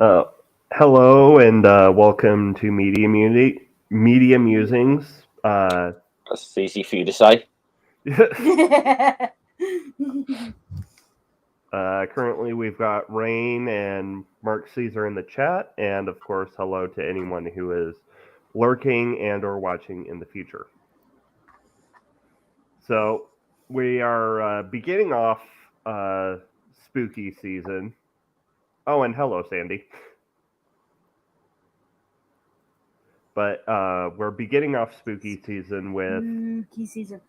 Uh, Hello and welcome to Media Musings. That's easy for you to say. Currently, we've got Rain and Mark Caesar in the chat, and of course, hello to anyone who is lurking and/or watching in the future. So we are beginning off spooky season. Oh, and hello, Sandy. But we're beginning off spooky season with Spooky season.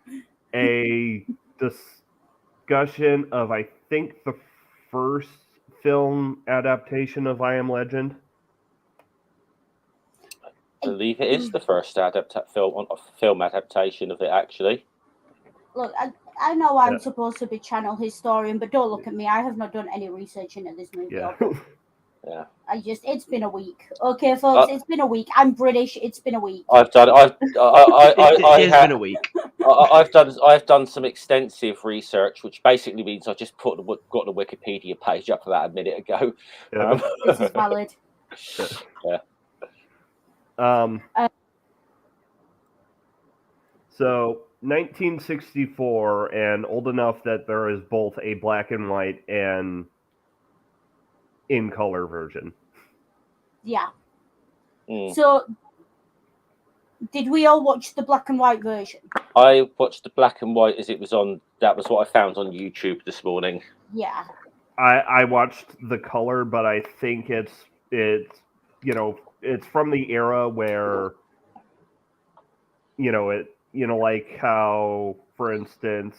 a discussion of, I think, the first film adaptation of I Am Legend. I believe it is the first film adaptation of it, actually. Look, I know I'm Yeah. supposed to be channel historian, but don't look at me. I have not done any research into this movie. Yeah. Yeah. It's been a week. Okay, folks, it's been a week. I'm British. It's been a week. It has been a week. I've done some extensive research, which basically means I just got the Wikipedia page up about a minute ago. Yeah. This is valid. Yeah. So 1964, and old enough that there is both a black and white and in color version. Yeah. Mm. So, did we all watch the black and white version? I watched the black and white as it was on. That was what I found on YouTube this morning. Yeah. I watched the color, but I think it's it's from the era where like how, for instance,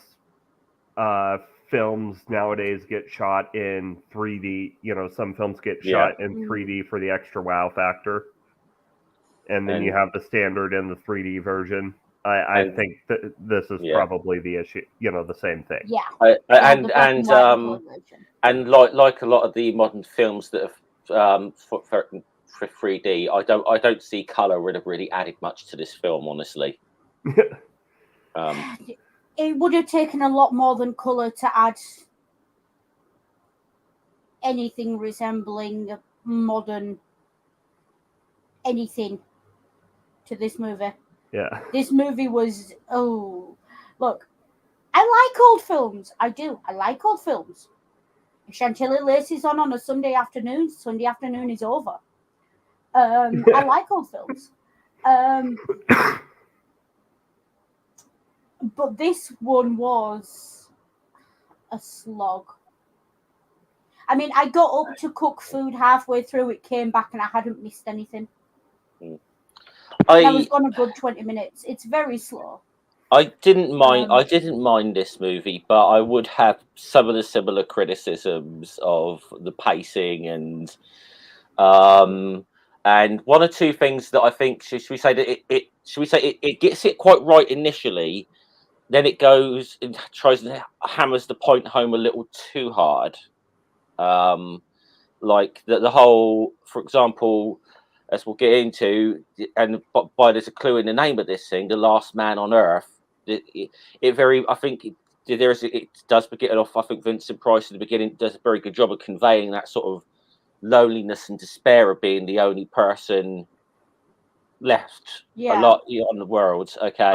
films nowadays get shot in 3D. Some films get shot in 3D for the extra wow factor, and then you have the standard and the 3D version. I think that this is probably the issue. The same thing. Yeah. And like a lot of the modern films that have for 3D, I don't see color would have really added much to this film, honestly. It would have taken a lot more than color to add anything resembling modern anything to this movie. Yeah. This movie was look, I like old films. I do. I like old films. Chantilly Lace is on a Sunday afternoon. Sunday afternoon is over. I like old films. But this one was a slog. I mean, I got up to cook food halfway through. It came back and I hadn't missed anything. I was gone a good 20 minutes. It's very slow. I didn't mind this movie, but I would have some of the similar criticisms of the pacing and one or two things that I think should we say that it gets it quite right initially, then it goes and tries and hammers the point home a little too hard. Like the whole, for example, as we'll get into, and by there's a clue in the name of this thing, The Last Man on Earth. It does begin off. I think Vincent Price at the beginning does a very good job of conveying that sort of loneliness and despair of being the only person left a lot on the world. Okay,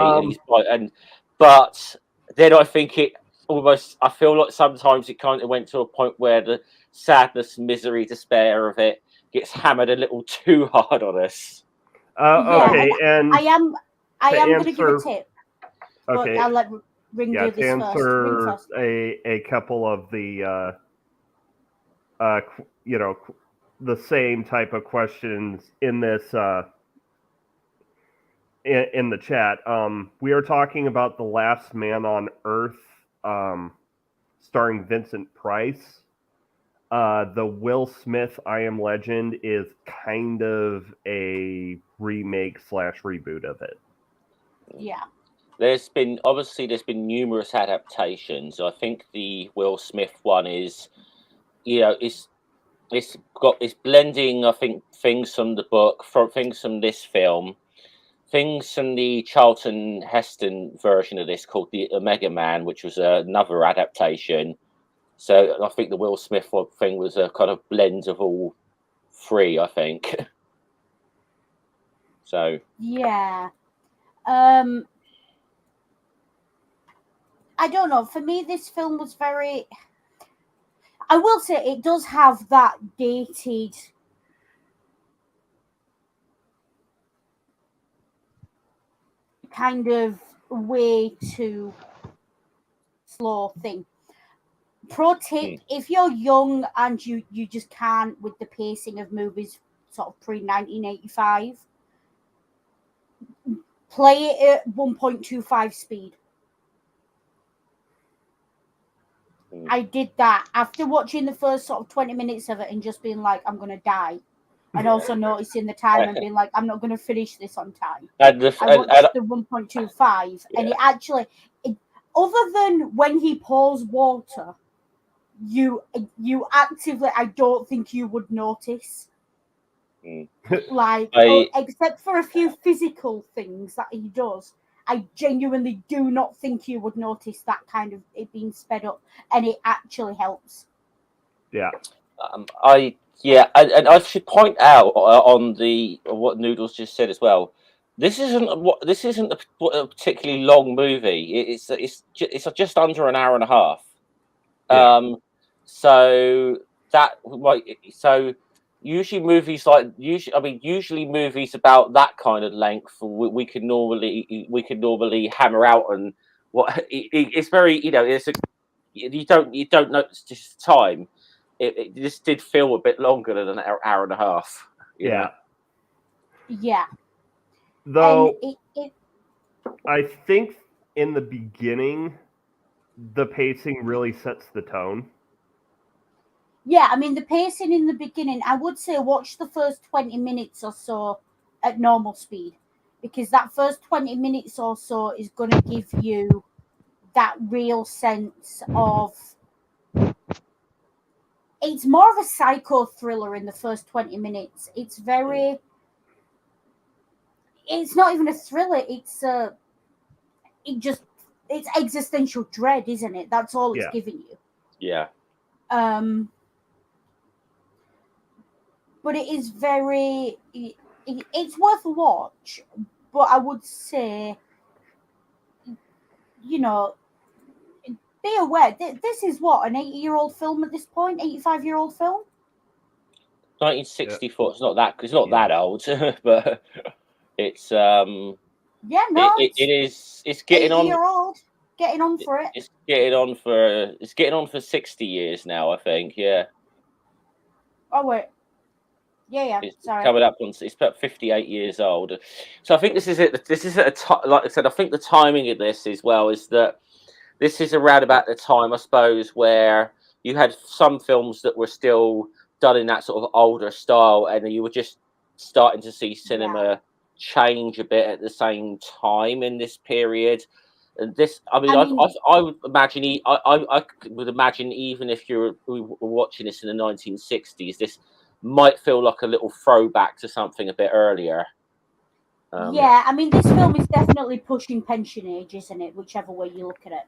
but then I think it almost. I feel like sometimes it kind of went to a point where the sadness, misery, despair of it gets hammered a little too hard on us. Okay, and I am going to give a tip. Okay, I'll let Ring do this answer first. a couple of the the same type of questions in this in the chat. We are talking about The Last Man on Earth, starring Vincent Price. The Will Smith I Am Legend is kind of a remake / reboot of it. Yeah. There's been numerous adaptations. I think the Will Smith one is, it's blending. I think things from the book, things from this film, things from the Charlton Heston version of this called the Omega Man, which was another adaptation. So I think the Will Smith thing was a kind of blend of all 3, I think. So yeah. I don't know. For me, this film was very. I will say it does have that dated kind of way to slow thing. Pro tip: if you're young and you just can't with the pacing of movies, sort of pre 1985, play it at 1.25 speed. I did that after watching the first sort of 20 minutes of it and just being like, I'm going to die. And also noticing the time and being like, I'm not going to finish this on time. I watched the 1.25 and it actually, other than when he pours water, you actively, I don't think you would notice. Like, except for a few physical things that he does, I genuinely do not think you would notice that kind of it being sped up, and it actually helps. Yeah. And I should point out on what Noodles just said as well. This isn't a particularly long movie. It's just under an hour and a half. Yeah. Usually movies usually movies about that kind of length we could normally hammer out, and it's very, you don't notice just time. It just did feel a bit longer than an hour and a half. Yeah. Yeah. Though I think in the beginning, the pacing really sets the tone. Yeah, I mean, the pacing in the beginning, I would say watch the first 20 minutes or so at normal speed, because that first 20 minutes or so is going to give you that real sense of. It's more of a psycho thriller in the first 20 minutes. It's very. It's not even a thriller. It's existential dread, isn't it? That's all it's giving you. Yeah. But it is very. It's worth a watch, but I would say, be aware. This is what, an 80-year-old film at this point, 85-year-old film. 1964. It's not that old, but it's Yeah, no. It is. It's getting on. 80-year-old getting on for it. It's getting on for 60 years now, I think. Yeah. Oh wait. Yeah. It's Sorry. coming up on. It's about 58 years old. So I think this is it. This is at a time. Like I said, I think the timing of this as well is that this is around about the time, I suppose, where you had some films that were still done in that sort of older style, and you were just starting to see cinema change a bit at the same time in this period. And this, I would imagine, I would imagine, even if we were watching this in the 1960s, this might feel like a little throwback to something a bit earlier. Yeah, I mean, this film is definitely pushing pension age, isn't it? Whichever way you look at it.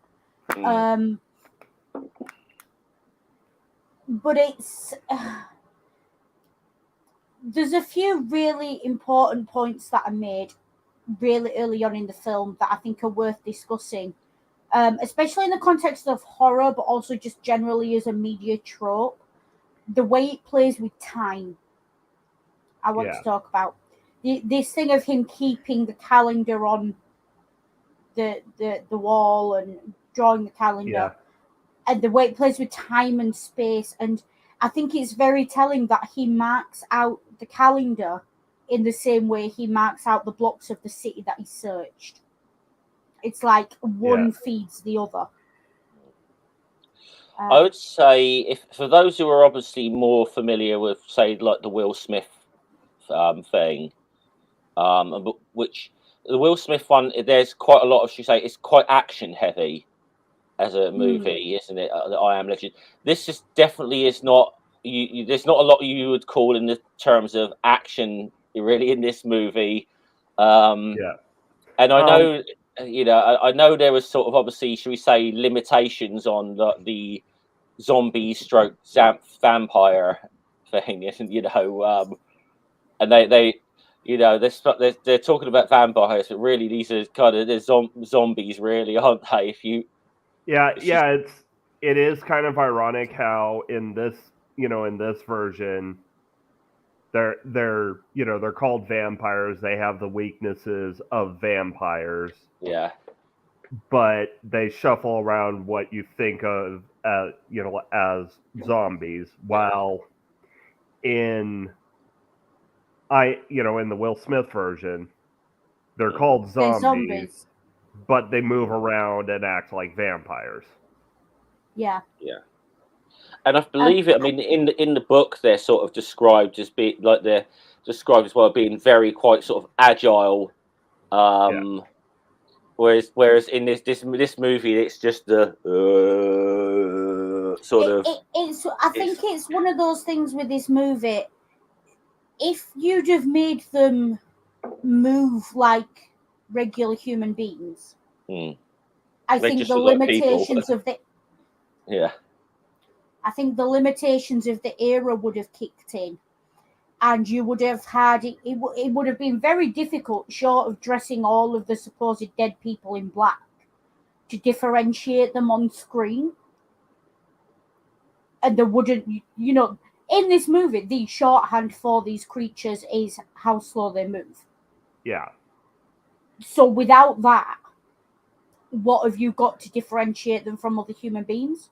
But it's there's a few really important points that are made really early on in the film that I think are worth discussing, especially in the context of horror, but also just generally as a media trope. The way it plays with time, I want to talk about. This thing of him keeping the calendar on the wall and drawing the calendar, and the way it plays with time and space. And I think it's very telling that he marks out the calendar in the same way he marks out the blocks of the city that he searched. It's like one feeds the other. I would say, if for those who are obviously more familiar with, say, like the Will Smith thing, which the Will Smith one, there's quite a lot of, it's quite action heavy as a movie, isn't it? I Am Legend. This is definitely is not. There's not a lot you would call in the terms of action really in this movie. And I know, I know there was sort of, obviously, should we say, limitations on the zombie stroke vampire thing, and and they they're talking about vampires, but really these are kind of zombies, really, aren't they? It is kind of ironic how in this version they're called vampires. They have the weaknesses of vampires. Yeah. But they shuffle around what you think of as zombies, while in the Will Smith version, they're called zombies, but they move around and act like vampires. Yeah. Yeah. And I believe it. I mean, in the book, they're sort of described as being being very quite sort of agile. Whereas in this movie, it's just the sort of. I think it's one of those things with this movie. If you'd have made them move like regular human beings, I think the limitations of the I think the limitations of the era would have kicked in, and you would have had it would have been very difficult, short of dressing all of the supposed dead people in black, to differentiate them on screen. And there wouldn't, in this movie, the shorthand for these creatures is how slow they move. Yeah. So without that, what have you got to differentiate them from other human beings?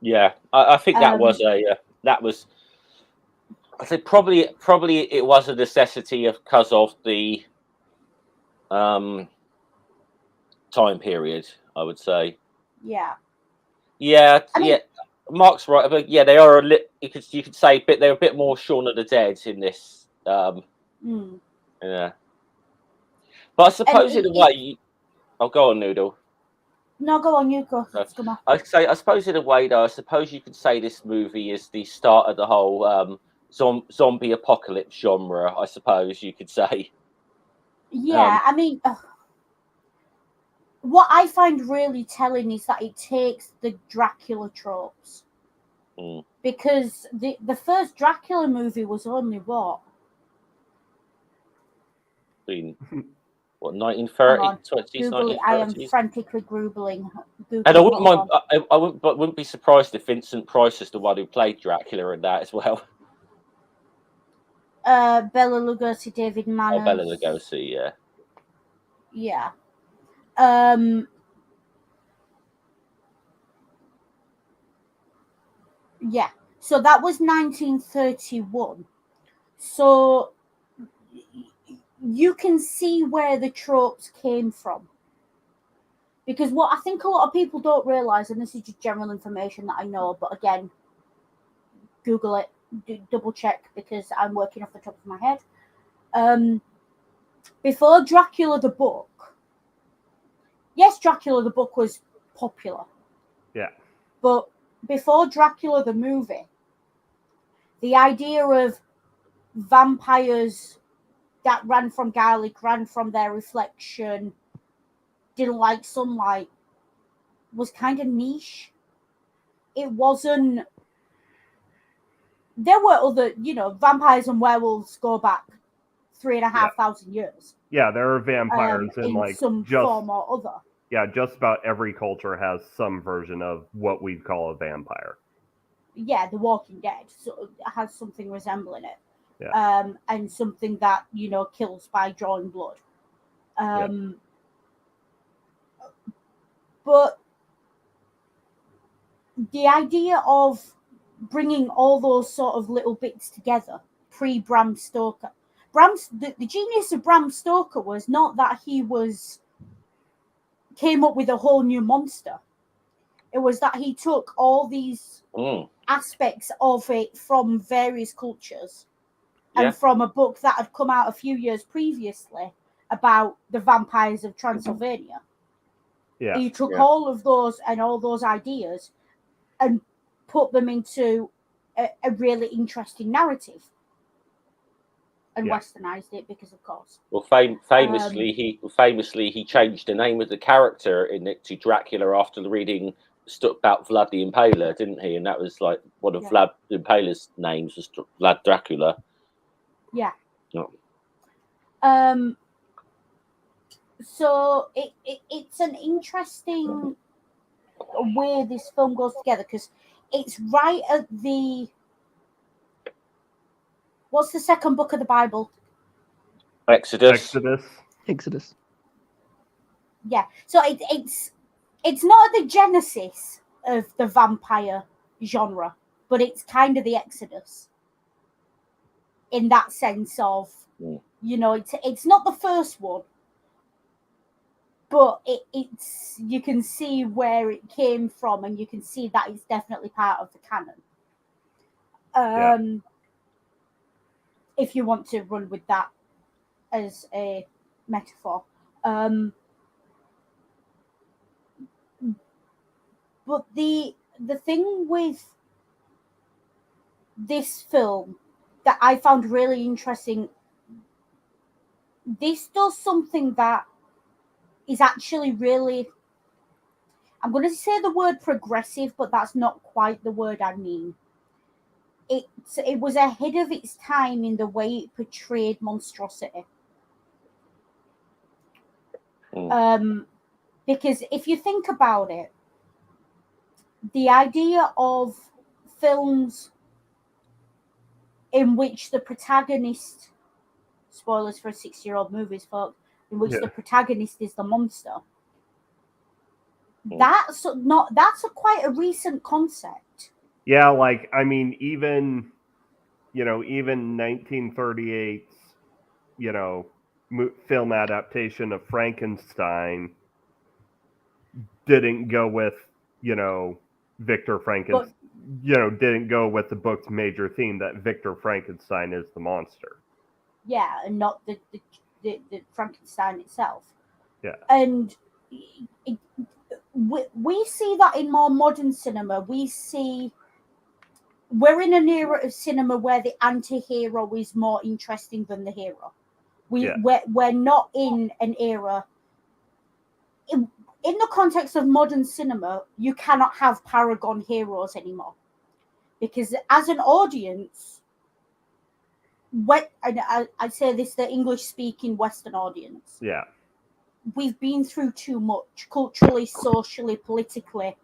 Yeah, I think that was I think probably it was a necessity because of the time period, I would say. Yeah. Yeah, Mark's right, but yeah, they are you could say they're a bit more Shaun of the Dead in this. Yeah, but I suppose in a way, I'll go on, Noodle. No, go on, you go. I suppose in a way, though, I suppose you could say this movie is the start of the whole zombie apocalypse genre. I suppose you could say. Yeah, I mean, what I find really telling is that it takes the Dracula tropes, because the first Dracula movie was only what? 1930s, 20s, Google it. 1930s. I am frantically Googling. And I wouldn't mind. I wouldn't be surprised if Vincent Price is the one who played Dracula in that as well. Bela Lugosi, David Manners. Bela Lugosi, yeah. Yeah. Yeah. So that was 1931. So you can see where the tropes came from. Because what I think a lot of people don't realize, and this is just general information that I know, but again, Google it, double check, because I'm working off the top of my head. Before Dracula the book, yes, Dracula the book was popular. Yeah. But before Dracula the movie, the idea of vampires that ran from garlic, ran from their reflection, didn't like sunlight, was kind of niche. It wasn't. There were other, vampires and werewolves go back 3,500 years. Yeah, there are vampires in like some form or other. Yeah, just about every culture has some version of what we'd call a vampire. Yeah, The Walking Dead so it has something resembling it. Yeah. And something that, kills by drawing blood. But the idea of bringing all those sort of little bits together, pre-Bram Stoker. The genius of Bram Stoker was not that he came up with a whole new monster. It was that he took all these aspects of it from various cultures and from a book that had come out a few years previously about the vampires of Transylvania. Yeah. He took all of those and all those ideas and put them into a really interesting narrative. And westernized it because, of course. Well, famously, he changed the name of the character in it to Dracula after reading stuck about Vlad the Impaler, didn't he? And that was like one of Vlad the Impaler's names was Vlad Dracula. Yeah. Oh. So it's an interesting way this film goes together, because it's right at the... What's the second book of the Bible? Exodus. Yeah. So it's not the genesis of the vampire genre, but it's kind of the Exodus. In that sense of, you know, it's not the first one, but it's you can see where it came from, and you can see that it's definitely part of the canon. If you want to run with that as a metaphor. But the thing with this film that I found really interesting, this does something that is actually really, I'm going to say the word progressive, but that's not quite the word I mean. It was ahead of its time in the way it portrayed monstrosity. Because if you think about it, the idea of films in which the protagonist, spoilers for a 6-year-old movies, folks, in which the protagonist is the monster, that's quite a recent concept. Yeah, like, I mean, even 1938's, film adaptation of Frankenstein didn't go with, Victor Frankenstein, didn't go with the book's major theme that Victor Frankenstein is the monster. Yeah, and not the Frankenstein itself. Yeah. And we see that in more modern cinema. We're in an era of cinema where the anti-hero is more interesting than the hero. We're not in an era... In the context of modern cinema, you cannot have paragon heroes anymore. Because as an audience, I say this, the English-speaking Western audience. Yeah. We've been through too much, culturally, socially, politically,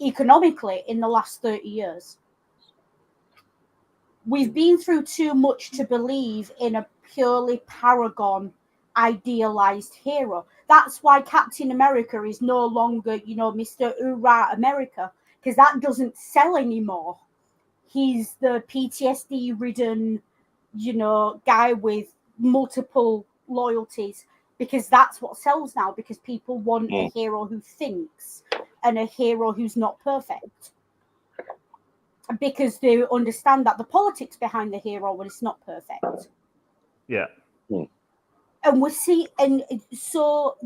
economically, in the last 30 years. We've been through too much to believe in a purely paragon, idealized hero. That's why Captain America is no longer, Mr. Hoorah America, because that doesn't sell anymore. He's the PTSD-ridden, guy with multiple loyalties, because that's what sells now, because people want a hero who thinks and a hero who's not perfect. Because they understand that the politics behind the hero when it's not perfect. Yeah. And so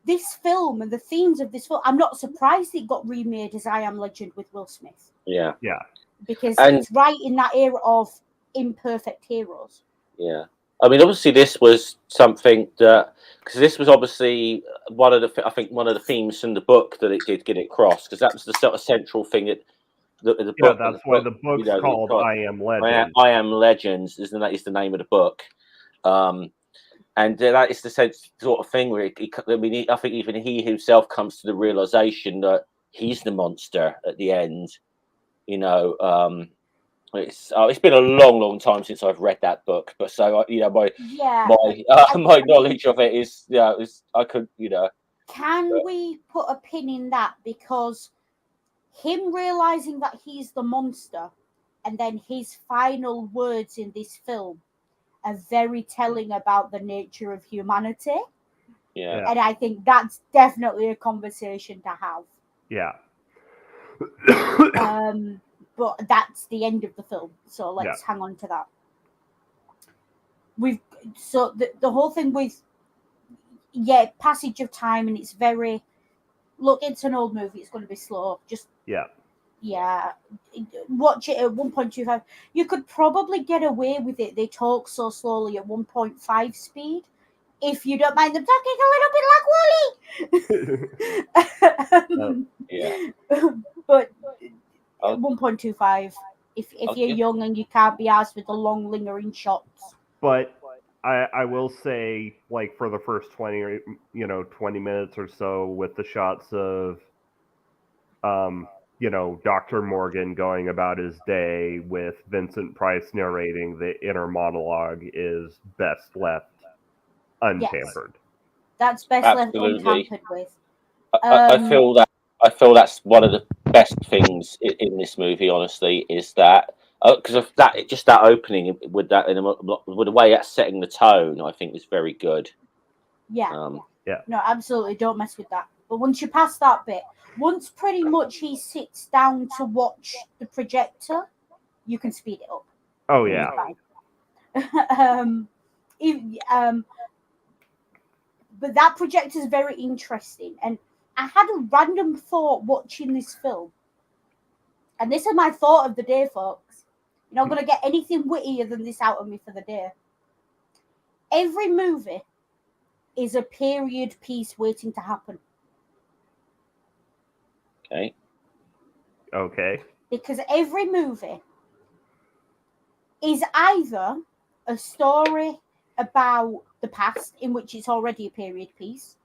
this film and the themes of this film, I'm not surprised it got remade as I Am Legend with Will Smith. Yeah. Yeah. Because it's right in that era of imperfect heroes. Yeah. I mean, obviously, this was something that, because this was obviously one of the themes from the book that it did get it across, because that was the sort of central thing that the book. That's why the book's called I Am Legend. I Am Legends, that is the name of the book. And that is the sort of thing where I think even he himself comes to the realization that he's the monster at the end. It's been a long time since I've read that book, but so my knowledge of it is I could Can we put a pin in that, because him realizing that he's the monster, and then his final words in this film are very telling about the nature of humanity. Yeah. And I think that's definitely a conversation to have. Yeah. But that's the end of the film, so let's hang on to that. The whole thing with passage of time, and it's very, look, it's an old movie, it's going to be slow, just watch it at 1.25. You could probably get away with it. They talk so slowly at 1.5 speed. if you don't mind them talking a little bit like Wally. Yeah. But 1.25. If you're give- young and you can't be asked with the long lingering shots. But I will say, like, for the first 20 minutes or so, with the shots of Dr. Morgan going about his day with Vincent Price narrating the inner monologue, is best left untampered. Yes. That's best Absolutely. left untampered with. I feel that's one of the best things in this movie. Honestly, is that because of that, just that opening with that, with the way that's setting the tone, I think is very good. Yeah. Yeah. No, absolutely, don't mess with that. But once you pass that bit, once pretty much he sits down to watch the projector, you can speed it up. Oh yeah. But that projector is very interesting, and I had a random thought watching this film, and this is my thought of the day, folks. You're not going to get anything wittier than this out of me for the day. Every movie is a period piece waiting to happen. Okay. Because every movie is either a story about the past, in which it's already a period piece,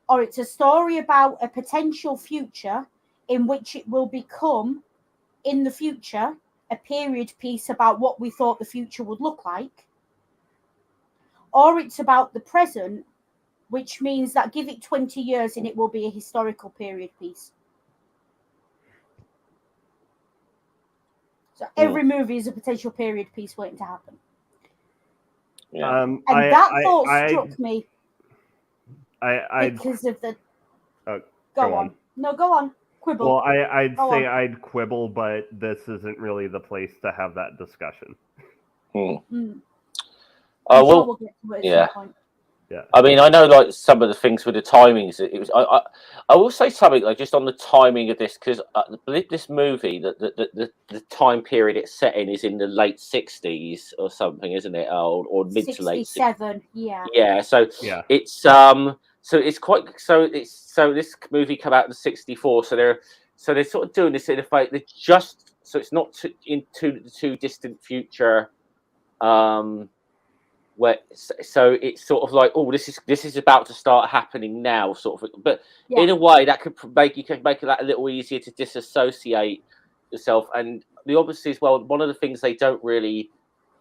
or it's a story about a potential future in which it will become, in the future, a period piece about what we thought the future would look like, or it's about the present, which means that give it 20 years and it will be a historical period piece. So every movie is a potential period piece waiting to happen. Yeah. And that thought struck me because of the... Go on. No, go on. Quibble. Well, I'd say I'd quibble, but this isn't really the place to have that discussion. We'll get to it at some point. Yeah. I mean, I know like some of the things with the timings. It was. I will say something like just on the timing of this, because this movie, the time period it's set in is in the late 60s or something, isn't it? Or mid to late 67. Yeah. Yeah. So it's So it's quite. So this movie came out in '64. So they're sort of doing this in a way. They're just so it's not into the too distant future. Where so it's sort of like, oh, this is about to start happening now, sort of. But in a way, that could make that a little easier to disassociate yourself. And the obviously as well, one of the things they don't really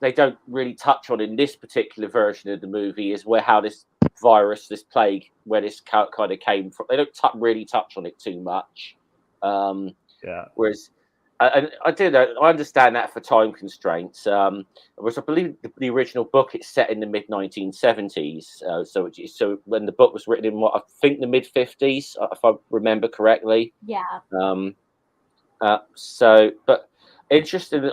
touch on in this particular version of the movie is how this virus, this plague, where this kind of came from. They don't really touch on it too much. Whereas. And I understand that for time constraints. Whereas I believe the original book it's set in the mid 1970s. So when the book was written in I think the mid 50s, if I remember correctly. Yeah. But interesting.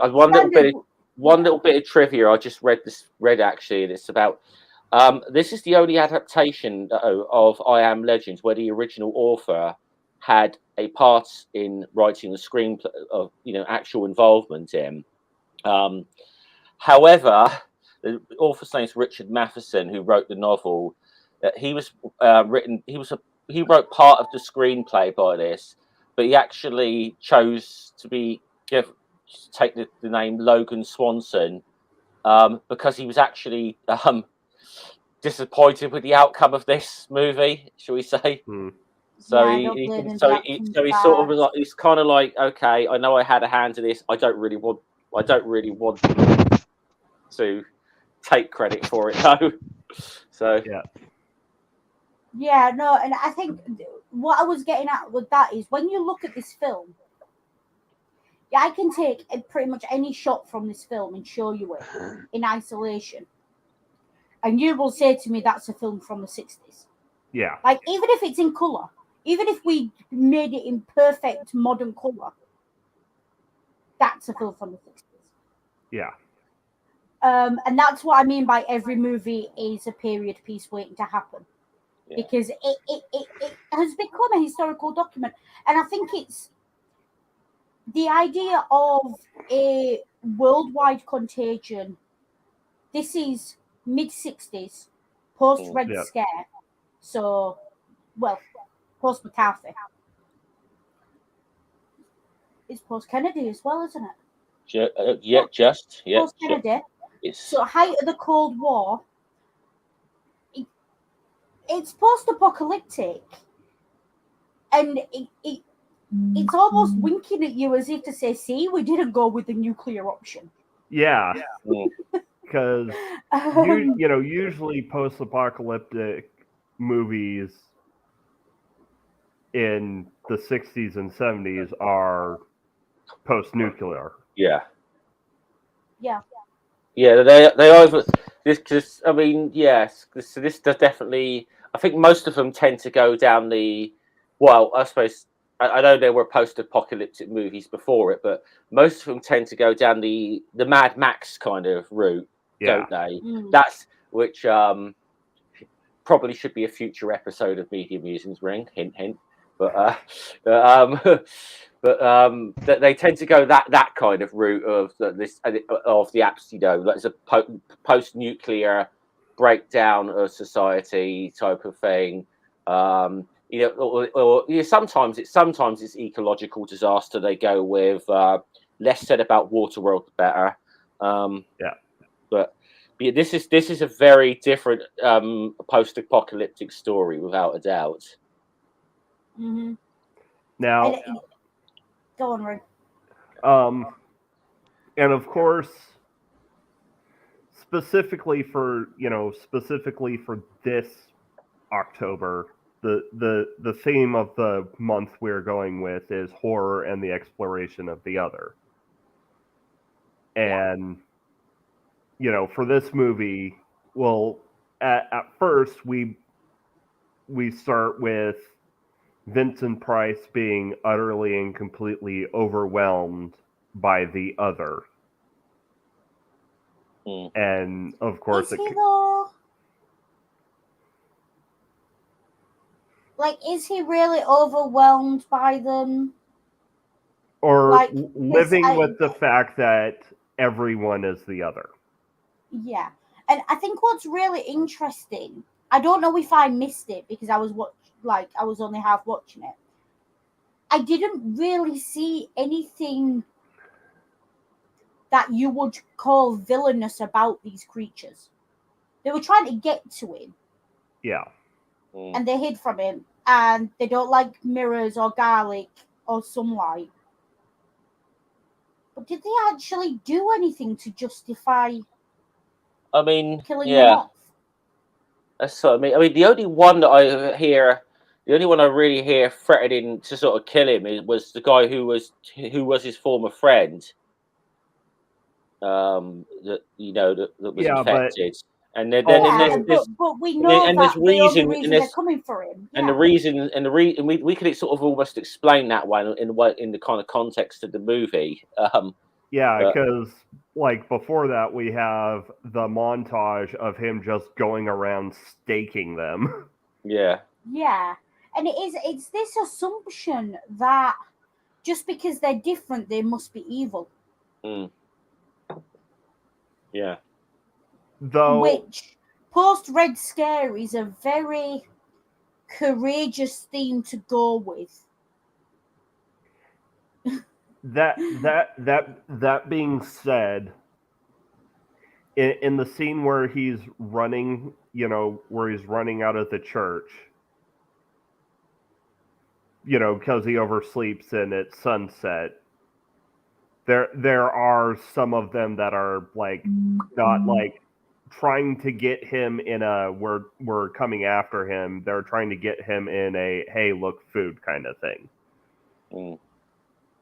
One little bit of trivia I just read actually, and it's about. This is the only adaptation of I Am Legend where the original author had a part in writing the screenplay of actual involvement in. However, the author's name is Richard Matheson, who wrote the novel. He wrote part of the screenplay by this, but he actually chose to take the name Logan Swanson because he was actually disappointed with the outcome of this movie, shall we say? So he sort of was like, he's kind of like, okay, I know I had a hand in this. I don't really want to take credit for it, though. So yeah, no, and I think what I was getting at with that is when you look at this film, I can take pretty much any shot from this film and show you it in isolation, and you will say to me that's a film from the 60s. Yeah, like even if it's in color. Even if we made it in perfect modern color, that's a film from the 60s. Yeah. And that's what I mean by every movie is a period piece waiting to happen. Yeah. Because it has become a historical document. And I think it's the idea of a worldwide contagion. This is mid-60s, post-Red Yeah. Scare. So, well, post-McCarthy. It's post-Kennedy as well, isn't it? Post-Kennedy. So, height of the Cold War. It's post-apocalyptic. And it's almost winking at you as if to say, see, we didn't go with the nuclear option. Yeah. Because, usually post-apocalyptic movies in the 60s and 70s are post-nuclear. Yeah. Yeah. Yeah, they over this because I mean, yes, so this does definitely. I think most of them tend to go down the. Well, I suppose I know there were post-apocalyptic movies before it, but most of them tend to go down the Mad Max kind of route, don't they? That's which probably should be a future episode of Media Musings. Ring, hint, hint. But they tend to go that kind of route of the apps, like a post-nuclear breakdown of society type of thing. Sometimes it's ecological disaster. They go with less said about Waterworld, the better. But yeah, this is a very different post-apocalyptic story, without a doubt. Mm-hmm. Now, go on, Rick. And of course, specifically for this October, the theme of the month we're going with is horror and the exploration of the other. And for this movie, well, at first we start with Vincent Price being utterly and completely overwhelmed by the other. And of course, is he though? Like, is he really overwhelmed by them? Or living with the fact that everyone is the other. Yeah. And I think what's really interesting, I don't know if I missed it because I was only half watching it. I didn't really see anything that you would call villainous about these creatures. They were trying to get to him. Yeah. And they hid from him. And they don't like mirrors or garlic or sunlight. But did they actually do anything to justify killing them off? That's what I mean. I mean, the only one I really hear threatening to sort of kill him was the guy who was his former friend. That was infected. And then but we know that the only reason they're coming for him. Yeah. And the reason we could sort of almost explain that one in the kind of context of the movie. Because before that we have the montage of him just going around staking them. Yeah. Yeah. And it's this assumption that just because they're different they must be evil. Yeah. Which post-Red Scare is a very courageous theme to go with. That being said, in the scene where he's running, out of the church, because he oversleeps and it's sunset, there are some of them that are not trying to get him in a we're coming after him. They're trying to get him in a hey, look, food kind of thing.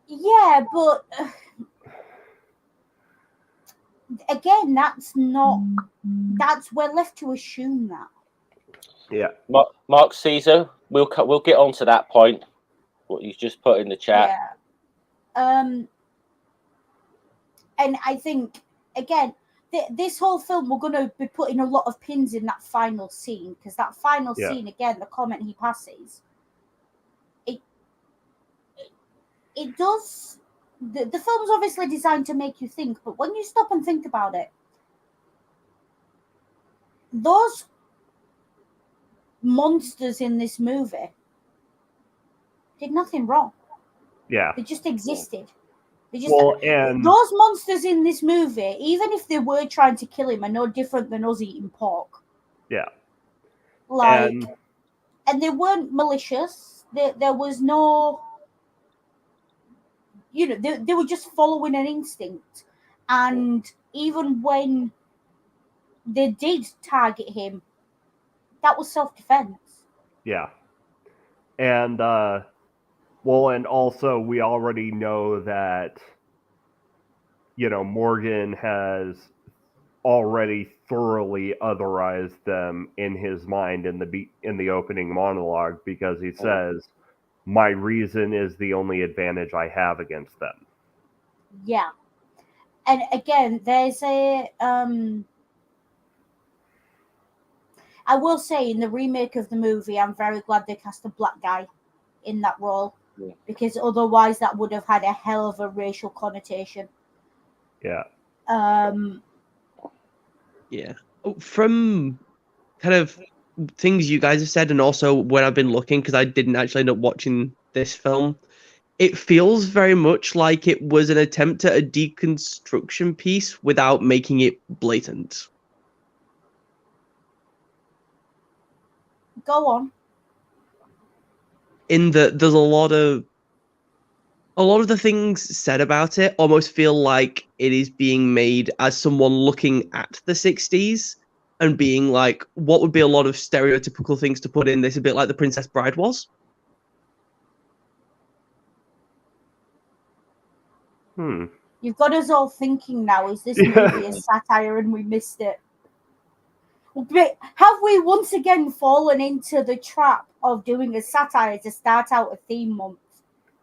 Yeah, but again, we're left to assume that. Yeah. Mark Caesar, we'll get on to that point. What you just put in the chat. Yeah. And I think again, this whole film we're going to be putting a lot of pins in that final scene because that final scene again, the comment he passes, it does. The film's obviously designed to make you think, but when you stop and think about it, those monsters in this movie did nothing wrong. Yeah. They just existed. They just and those monsters in this movie, even if they were trying to kill him, are no different than us eating pork. Yeah. And they weren't malicious. There was no, they were just following an instinct. And even when they did target him, that was self-defense. Yeah. And and also we already know that Morgan has already thoroughly otherized them in his mind in the opening monologue, because he says, "My reason is the only advantage I have against them." Yeah. And again, there's a I will say, in the remake of the movie, I'm very glad they cast a black guy in that role, because otherwise that would have had a hell of a racial connotation. Yeah. Yeah. From kind of things you guys have said, and also when I've been looking, because I didn't actually end up watching this film, it feels very much like it was an attempt at a deconstruction piece without making it blatant. Go on. In that there's a lot of the things said about it almost feel like it is being made as someone looking at the 60s and being like, what would be a lot of stereotypical things to put in this, a bit like The Princess Bride was? You've got us all thinking now, is this movie a satire and we missed it? But have we once again fallen into the trap of doing a satire to start out a theme month?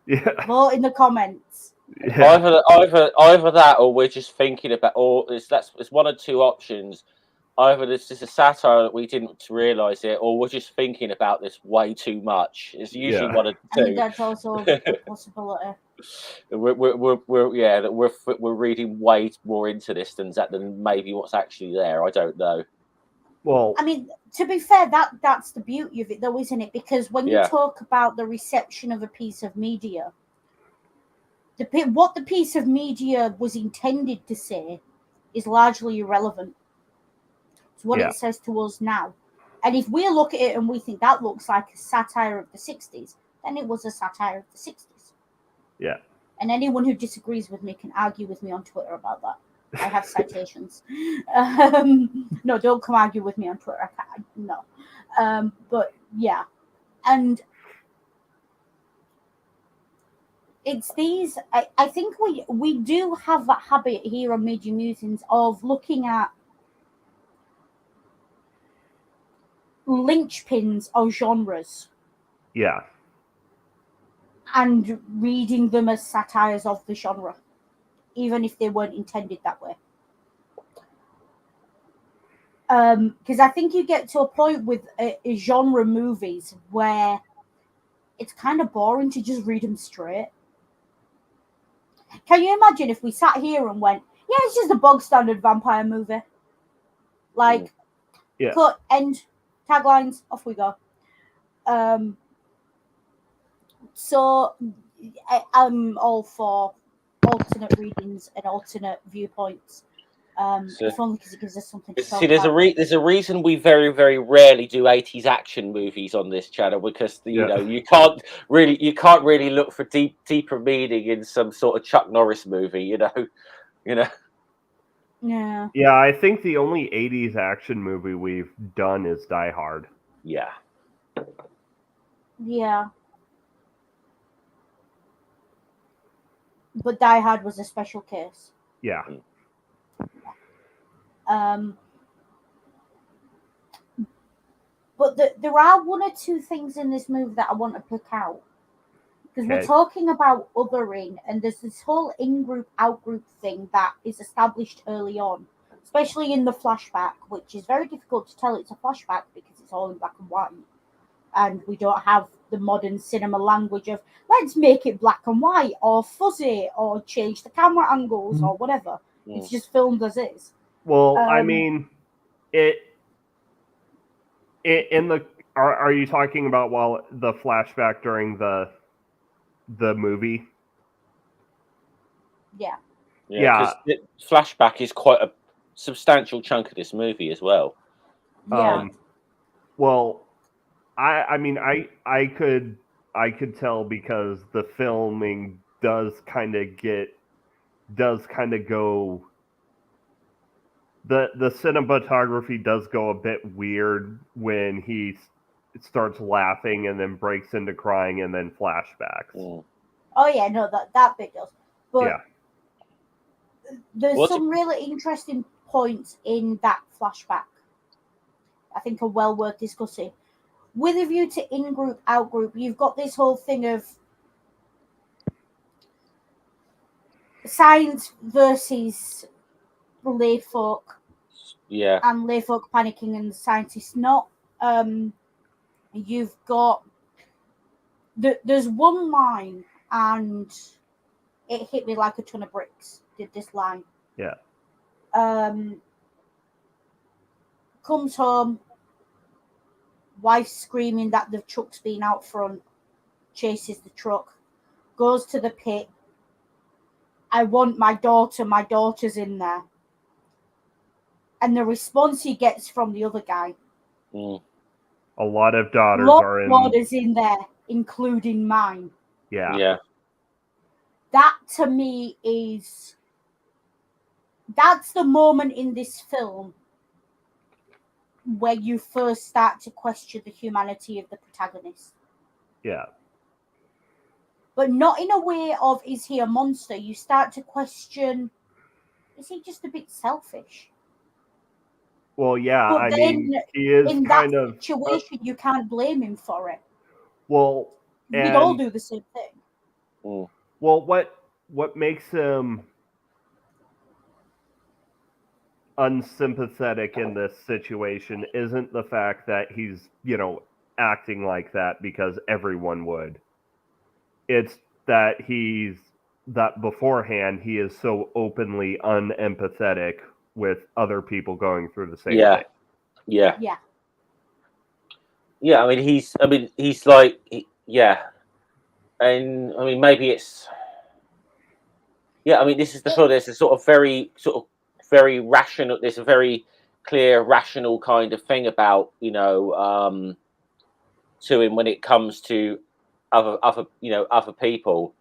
Yeah. Vote in the comments. Yeah. Either that, or we're just thinking about, or it's one of two options. Either this is a satire that we didn't realise it, or we're just thinking about this way too much. It's usually one of the two. I mean, that's also a possibility. We're reading way more into this than maybe what's actually there. I don't know. Well, I mean, to be fair, that's the beauty of it, though, isn't it? Because when you talk about the reception of a piece of media, what the piece of media was intended to say is largely irrelevant to what it says to us now. And if we look at it and we think that looks like a satire of the 60s, then it was a satire of the 60s. Yeah. And anyone who disagrees with me can argue with me on Twitter about that. I have citations. No, don't come argue with me on Twitter. No. But yeah. And it's these, I think we do have that habit here on Media Musings of looking at linchpins of genres. Yeah. And reading them as satires of the genre, even if they weren't intended that way. Because I think you get to a point with genre movies where it's kind of boring to just read them straight. Can you imagine if we sat here and went, yeah, it's just a bog standard vampire movie? Like, cut, end, taglines, off we go. So I'm all for alternate readings and alternate viewpoints. If only because it gives us something to talk about. There's a reason we very, very rarely do 80s action movies on this channel, because you can't really look for deeper meaning in some sort of Chuck Norris movie, you know. Yeah. Yeah, I think the only 80s action movie we've done is Die Hard. Yeah. Yeah. But Die Hard was a special case. Yeah. But there are one or two things in this movie that I want to pick out. Because we're talking about othering, and there's this whole in-group, out-group thing that is established early on, especially in the flashback, which is very difficult to tell it's a flashback because it's all in black and white. And we don't have the modern cinema language of, let's make it black and white, or fuzzy, or change the camera angles, or whatever. It's just filmed as is. Well, I mean, In the are you talking about while the flashback during the movie? Yeah. Yeah, because flashback is quite a substantial chunk of this movie as well. Yeah. Well, I mean I could tell because the filming does kind of go, the cinematography does go a bit weird when he starts laughing and then breaks into crying and then flashbacks. Oh yeah, no, that bit does. But yeah. There's some really interesting points in that flashback. I think are well worth discussing. With a view to in-group, out-group, you've got this whole thing of science versus lay folk. Yeah. And lay folk panicking and the scientists not. You've got... There's one line, and it hit me like a ton of bricks, did this line. Yeah. Comes home, wife screaming that the truck's been out front, chases the truck, goes to the pit. I want my daughter's in there. And the response he gets from the other guy. A lot of daughters are in. Daughters in there, including mine. Yeah. Yeah. That to me is... That's the moment in this film where you first start to question the humanity of the protagonist. Yeah. But not in a way of, is he a monster? You start to question, is he just a bit selfish? Well, yeah, but I then mean, he is in kind that of situation, you can't blame him for it. Well, we'd all do the same thing. Well, what makes him unsympathetic in this situation isn't the fact that he's, acting like that because everyone would. It's that that beforehand he is so openly unempathetic with other people going through the same thing. Yeah. Yeah. Yeah, I mean, he's like, and I mean, maybe it's, I mean, this is the film. There's a sort of very rational. There's a very clear, rational kind of thing about to him when it comes to other people.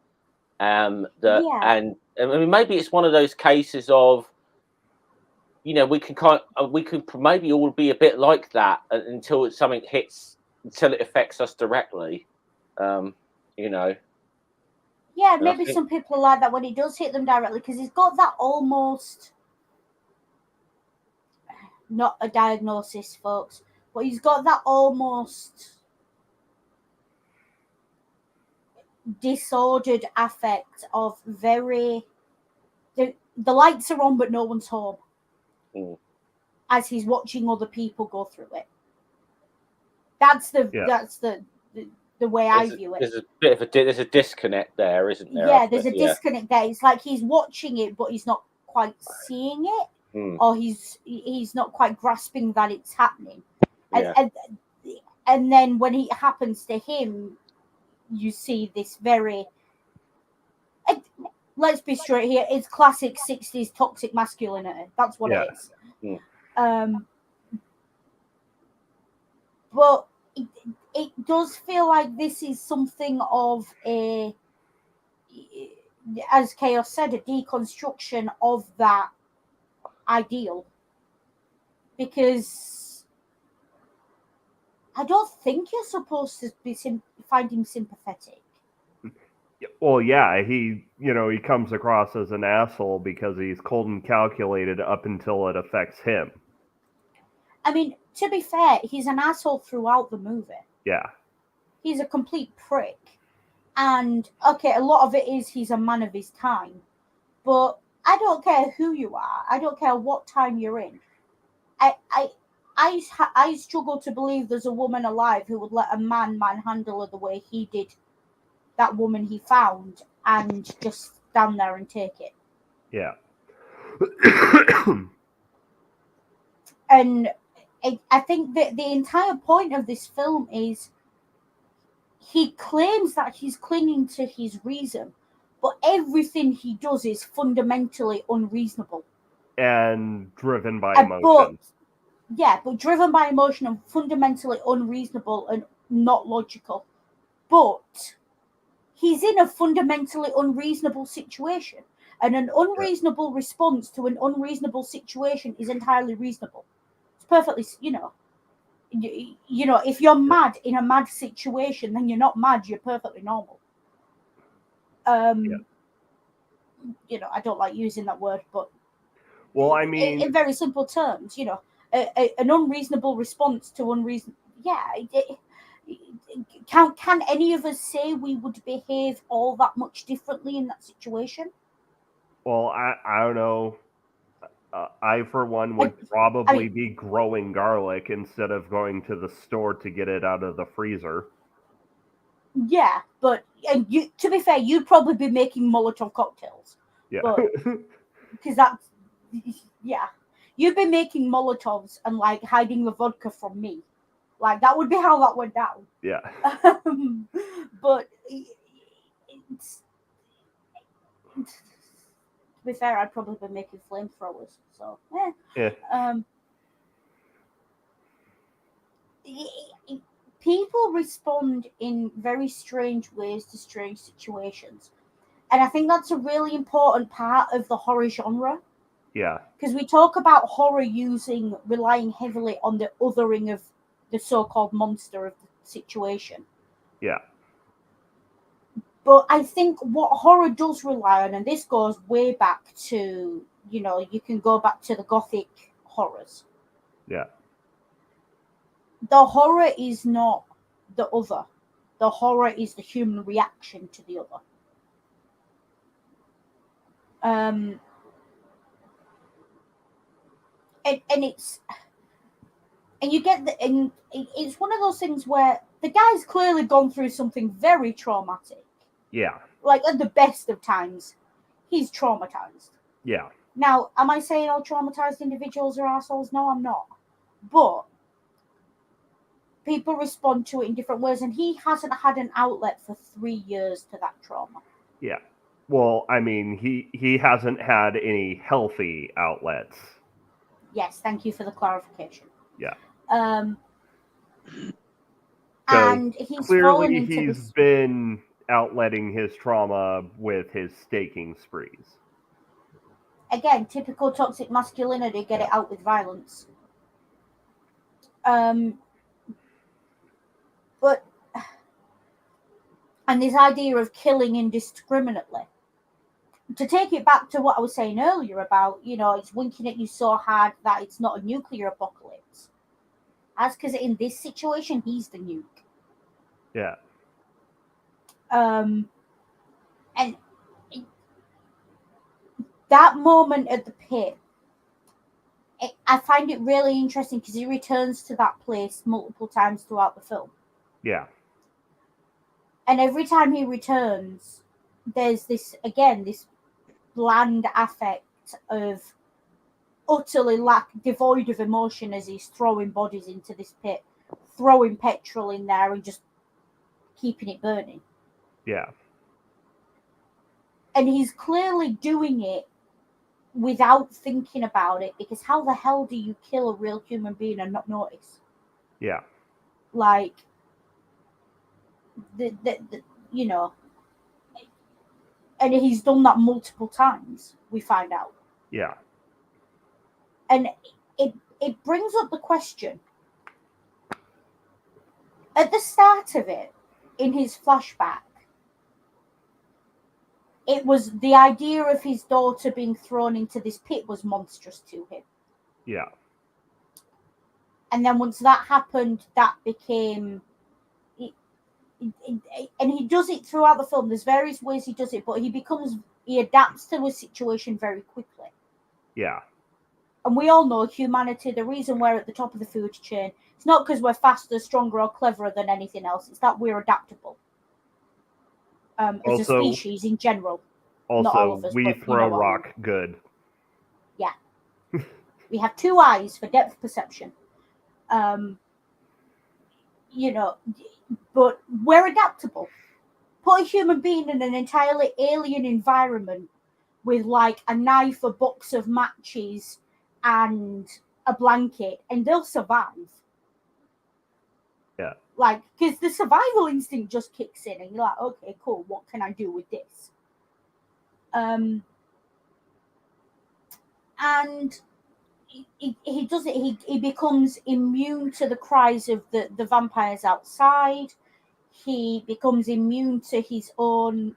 And I mean, maybe it's one of those cases of, we can maybe all be a bit like that until something hits, until it affects us directly. Yeah, maybe some people are like that when it does hit them directly, because he's got that almost, not a diagnosis, folks, but he's got that almost disordered affect of very... The lights are on, but no one's home. As he's watching other people go through it. That's the way I view it. There's a bit of there's a disconnect there, isn't there? Yeah, there's a disconnect there. It's like he's watching it, but he's not quite seeing it, or he's not quite grasping that it's happening. And then when it happens to him, you see this very... Let's be straight here. It's classic 60s toxic masculinity. That's what it is. But it does feel like this is something of a, as Chaos said, a deconstruction of that ideal. Because I don't think you're supposed to be find him sympathetic. Well, yeah, he comes across as an asshole because he's cold and calculated up until it affects him. I mean, to be fair, he's an asshole throughout the movie. Yeah. He's a complete prick. And, okay, a lot of it is he's a man of his time. But I don't care who you are. I don't care what time you're in. I struggle to believe there's a woman alive who would let a man manhandle her the way he did that woman he found and just stand there and take it. Yeah. And I think that the entire point of this film is he claims that he's clinging to his reason, but everything he does is fundamentally unreasonable. And driven by emotion. But driven by emotion and fundamentally unreasonable and not logical. But he's in a fundamentally unreasonable situation. And an unreasonable response to an unreasonable situation is entirely reasonable. It's perfectly, if you're mad in a mad situation, then you're not mad, you're perfectly normal. I don't like using that word, but well, I mean, in very simple terms, an unreasonable response to unreasonable. Yeah, can any of us say we would behave all that much differently in that situation? Well, I don't know. I, for one, would probably be growing garlic instead of going to the store to get it out of the freezer. Yeah, but to be fair, you'd probably be making Molotov cocktails. Yeah. Because that's, yeah. You'd be making Molotovs and, like, hiding the vodka from me. Like, that would be how that went down. Yeah. But to be fair, I'd probably be making flamethrowers. So, people respond in very strange ways to strange situations. And I think that's a really important part of the horror genre. Yeah. Because we talk about horror relying heavily on the othering of the so-called monster of the situation. Yeah. But I think what horror does rely on, and this goes way back to, you can go back to the Gothic horrors. Yeah. The horror is not the other. The horror is the human reaction to the other. And you get and it's one of those things where the guy's clearly gone through something very traumatic. Yeah. Like, at the best of times, he's traumatized. Yeah. Now, am I saying all traumatized individuals are assholes? No, I'm not. But people respond to it in different ways, and he hasn't had an outlet for 3 years to that trauma. Yeah. Well, I mean, he hasn't had any healthy outlets. Yes, thank you for the clarification. Yeah. And he's clearly been outletting his trauma with his staking sprees. Again, typical toxic masculinity, get it out with violence. But, and this idea of killing indiscriminately. To take it back to what I was saying earlier about, it's winking at you so hard that it's not a nuclear apocalypse. That's because in this situation, he's the nuke. Yeah. And that moment at the pit, I find it really interesting because he returns to that place multiple times throughout the film. Yeah. And every time he returns, there's this bland affect of utterly devoid of emotion as he's throwing bodies into this pit, throwing petrol in there and just keeping it burning. Yeah. And he's clearly doing it without thinking about it, because how the hell do you kill a real human being and not notice? Yeah. Like, and he's done that multiple times, we find out. Yeah. And it brings up the question. At the start of it, in his flashback, it was the idea of his daughter being thrown into this pit was monstrous to him. Yeah. And then once that happened, that became... and he does it throughout the film. There's various ways he does it, but he adapts to a situation very quickly. Yeah. And we all know humanity, the reason we're at the top of the food chain, it's not because we're faster, stronger, or cleverer than anything else. It's that we're adaptable. As a species in general. Also, not all of us, we throw rock good. Yeah. We have 2 eyes for depth perception. You know, but we're adaptable. Put a human being in an entirely alien environment with like a knife, a box of matches, and a blanket, and they'll survive. Yeah. Like, because the survival instinct just kicks in, and you're like, okay, cool, what can I do with this? And he does it. He becomes immune to the cries of the vampires outside. He becomes immune to his own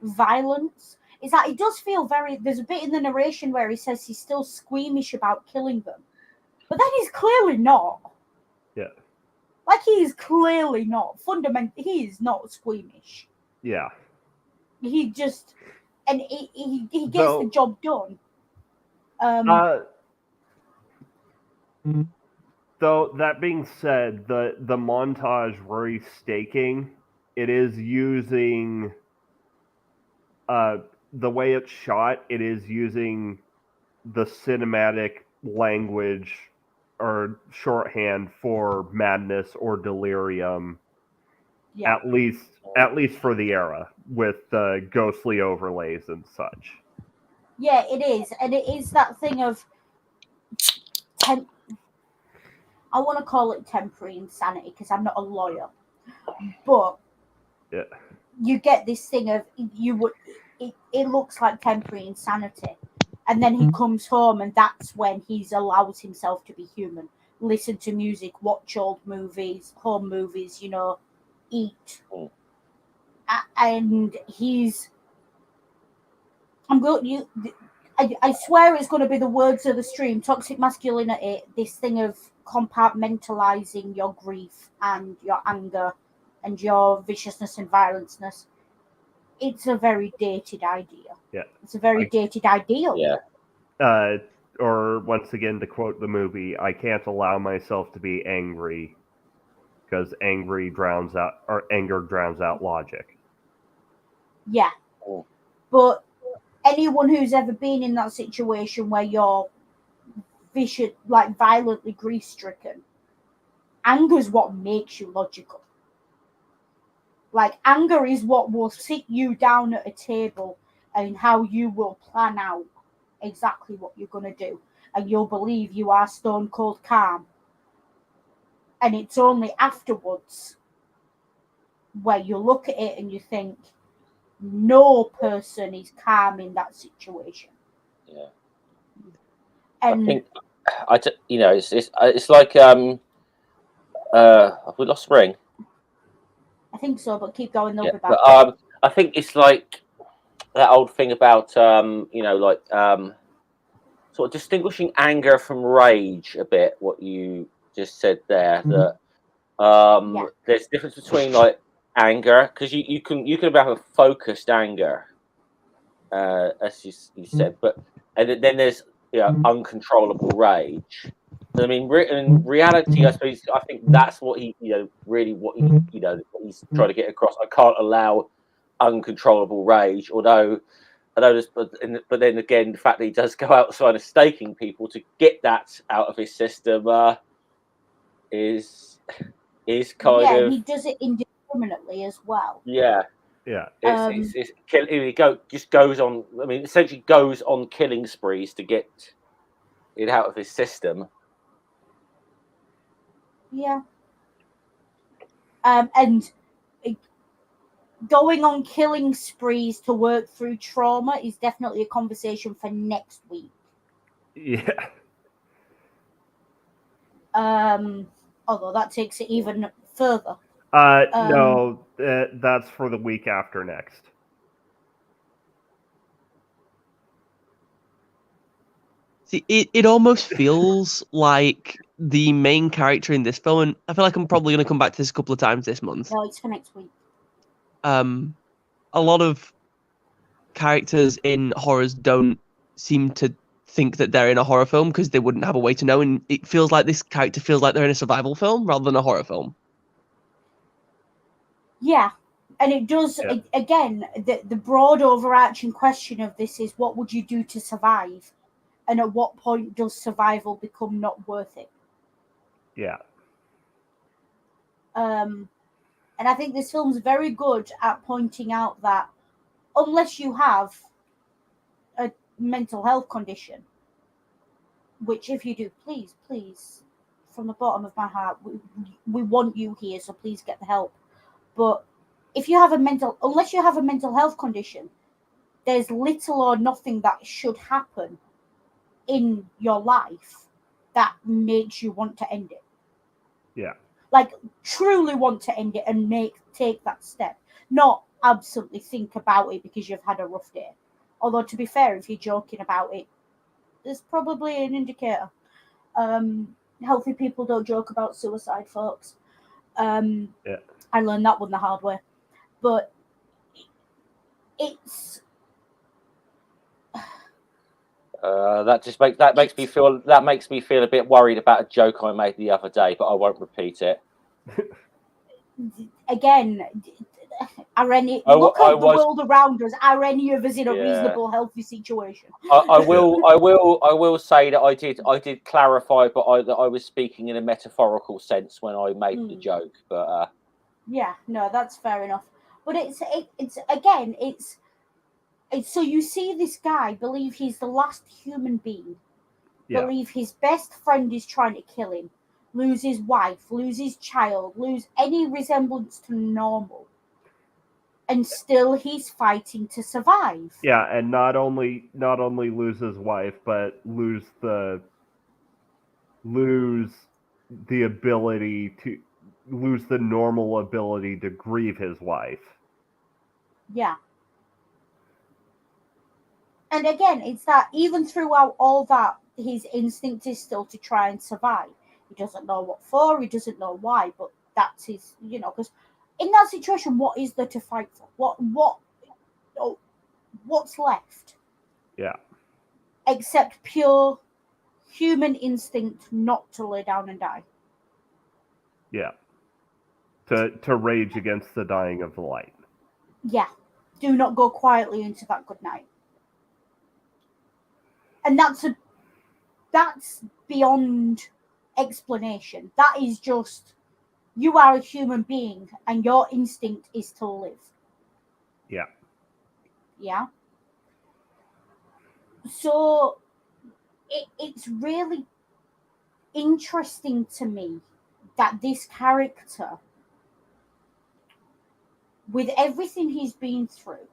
violence. It's like it does feel very. There's a bit in the narration where he says he's still squeamish about killing them, but then he's clearly not. Yeah. Like he is clearly not. Fundamentally, he is not squeamish. Yeah. He just and he gets the job done. Though that being said, the montage where he's staking, it is using the way it's shot, it is using the cinematic language or shorthand for madness or delirium. Yeah. At least for the era, with the ghostly overlays and such. Yeah, it is, and it is that thing of I want to call it temporary insanity because I'm not a lawyer, but yeah, you get this thing of it looks like temporary insanity, and then he comes home, and that's when he's allows himself to be human, listen to music, watch old movies, home movies, you know, eat, and he's. I'm going you. I swear it's going to be the words of the stream. Toxic masculinity. This thing of compartmentalizing your grief and your anger and your viciousness and violenceness. It's a very dated idea. Yeah, it's a very dated ideal. Yeah. Or once again, to quote the movie, I can't allow myself to be angry because anger drowns out logic. Yeah, but anyone who's ever been in that situation where you're vicious, like violently grief-stricken, anger is what makes you logical. Like anger is what will sit you down at a table and how you will plan out exactly what you're going to do, and you'll believe you are stone cold calm, and it's only afterwards where you look at it and you think no person is calm in that situation. Yeah. And I think it's like have we lost Spring? I think so, but keep going, they'll be back. But I think it's like that old thing about sort of distinguishing anger from rage a bit, what you just said there, that there's a difference between like anger, because you can have a focused anger, as you said, but and then there's uncontrollable rage. I mean, in reality, I suppose I think that's what he really what he's trying to get across. I can't allow uncontrollable rage, although but then again, the fact that he does go outside of staking people to get that out of his system is kind of he does it indiscriminately as well. Yeah. He just goes on. I mean, essentially goes on killing sprees to get it out of his system. Yeah. And going on killing sprees to work through trauma is definitely a conversation for next week. Yeah. Although that takes it even further. No, that's for the week after next. See, it almost feels like the main character in this film, and I feel like I'm probably going to come back to this a couple of times this month. No, it's for next week. A lot of characters in horrors don't seem to think that they're in a horror film because they wouldn't have a way to know, and it feels like this character feels like they're in a survival film rather than a horror film. Yeah, and it does, again, the broad overarching question of this is what would you do to survive? And at what point does survival become not worth it? Yeah. And I think this film's very good at pointing out that unless you have a mental health condition, which if you do, please, from the bottom of my heart, we want you here, so please get the help. But unless you have a mental health condition, there's little or nothing that should happen in your life that makes you want to end it. Yeah. Like, truly want to end it and take that step. Not absolutely think about it because you've had a rough day. Although, to be fair, if you're joking about it, there's probably an indicator. Healthy people don't joke about suicide, folks. Yeah. I learned that one the hard way. But it's... that makes me feel a bit worried about a joke I made the other day, but I won't repeat it. Again, are any look at the world around us? Are any of us in a reasonable, healthy situation? I will say that I did clarify, but that I was speaking in a metaphorical sense when I made the joke. But yeah, no, that's fair enough. But it's so you see this guy believe he's the last human being, believe his best friend is trying to kill him, lose his wife, lose his child, lose any resemblance to normal, and still he's fighting to survive. Yeah, and not only lose his wife, but lose the normal ability to grieve his wife. Yeah. And again, it's that even throughout all that, his instinct is still to try and survive. He doesn't know what for, he doesn't know why, but that's his, because in that situation, what is there to fight for? What's left? Yeah. Except pure human instinct not to lay down and die. Yeah. To rage against the dying of the light. Yeah. Do not go quietly into that good night. And that's beyond explanation. That is just, you are a human being and your instinct is to live. Yeah. Yeah. So it's really interesting to me that this character, with everything he's been through,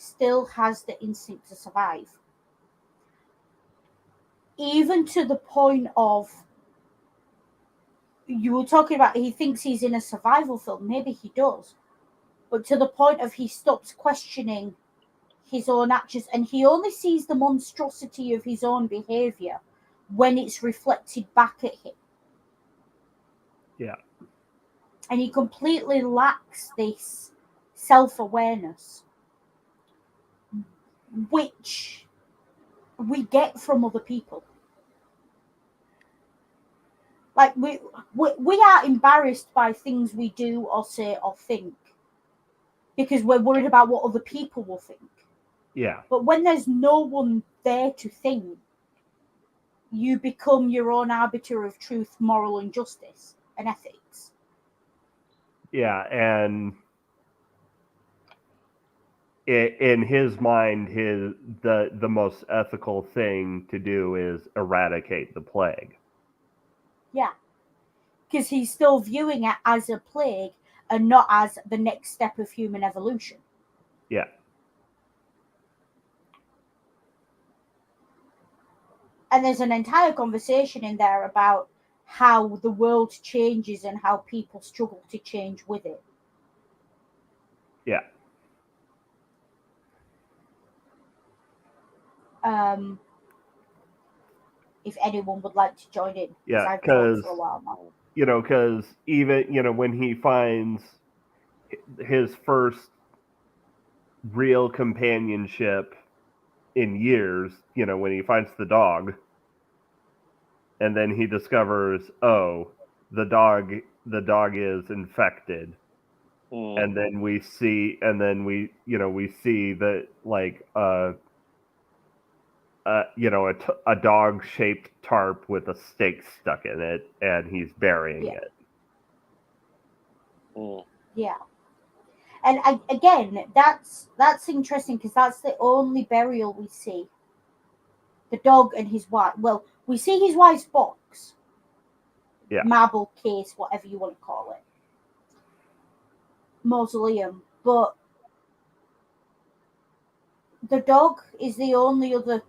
still has the instinct to survive. Even to the point of, you were talking about he thinks he's in a survival film. Maybe he does. But to the point of he stops questioning his own actions and he only sees the monstrosity of his own behaviour when it's reflected back at him. Yeah. And he completely lacks this self-awareness, which we get from other people. Like, we are embarrassed by things we do or say or think because we're worried about what other people will think. Yeah. But when there's no one there to think, you become your own arbiter of truth, moral, and justice and ethics. Yeah, and in his mind, the most ethical thing to do is eradicate the plague. Yeah, because he's still viewing it as a plague and not as the next step of human evolution. Yeah. And there's an entire conversation in there about how the world changes and how people struggle to change with it. Yeah. If anyone would like to join in, Yeah, I've talked for a while now. Because even when he finds his first real companionship in years, when he finds the dog, and then he discovers, the dog is infected. And then we see that, like, a dog-shaped tarp with a stake stuck in it, and he's burying it. Yeah. And again, that's interesting because that's the only burial we see. The dog and his wife. Well, we see his wife's box. Yeah. Marble case, whatever you want to call it. Mausoleum. But the dog is the only other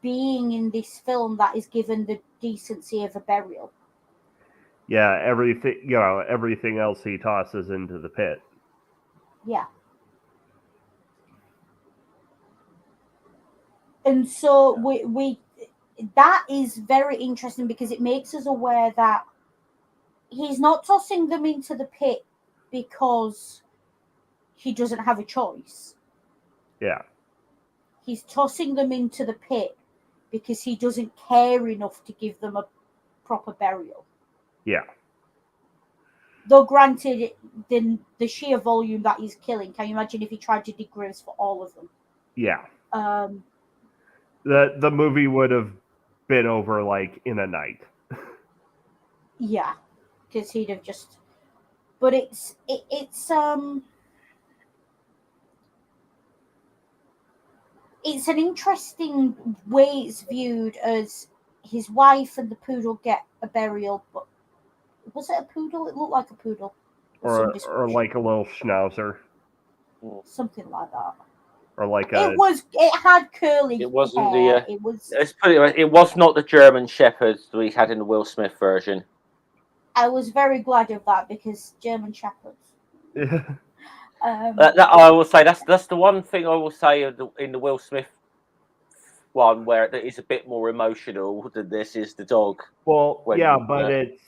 being in this film that is given the decency of a burial. Yeah, everything else he tosses into the pit. Yeah. And so we that is very interesting because it makes us aware that he's not tossing them into the pit because he doesn't have a choice. Yeah. He's tossing them into the pit because he doesn't care enough to give them a proper burial. Yeah. Though granted, the sheer volume that he's killing, can you imagine if he tried to dig graves for all of them? Yeah. The movie would have been over like in a night. Yeah, because he'd have just. But it's an interesting way it's viewed as his wife and the poodle get a burial, but was it a poodle? It looked like a poodle. Or like a little schnauzer. Something like that. Or like it had curly It wasn't hair. it was not the German Shepherds that we had in the Will Smith version. I was very glad of that because German Shepherds. I will say that's the one thing I will say in the Will Smith one where it is a bit more emotional than this is the dog. Well, yeah, but it's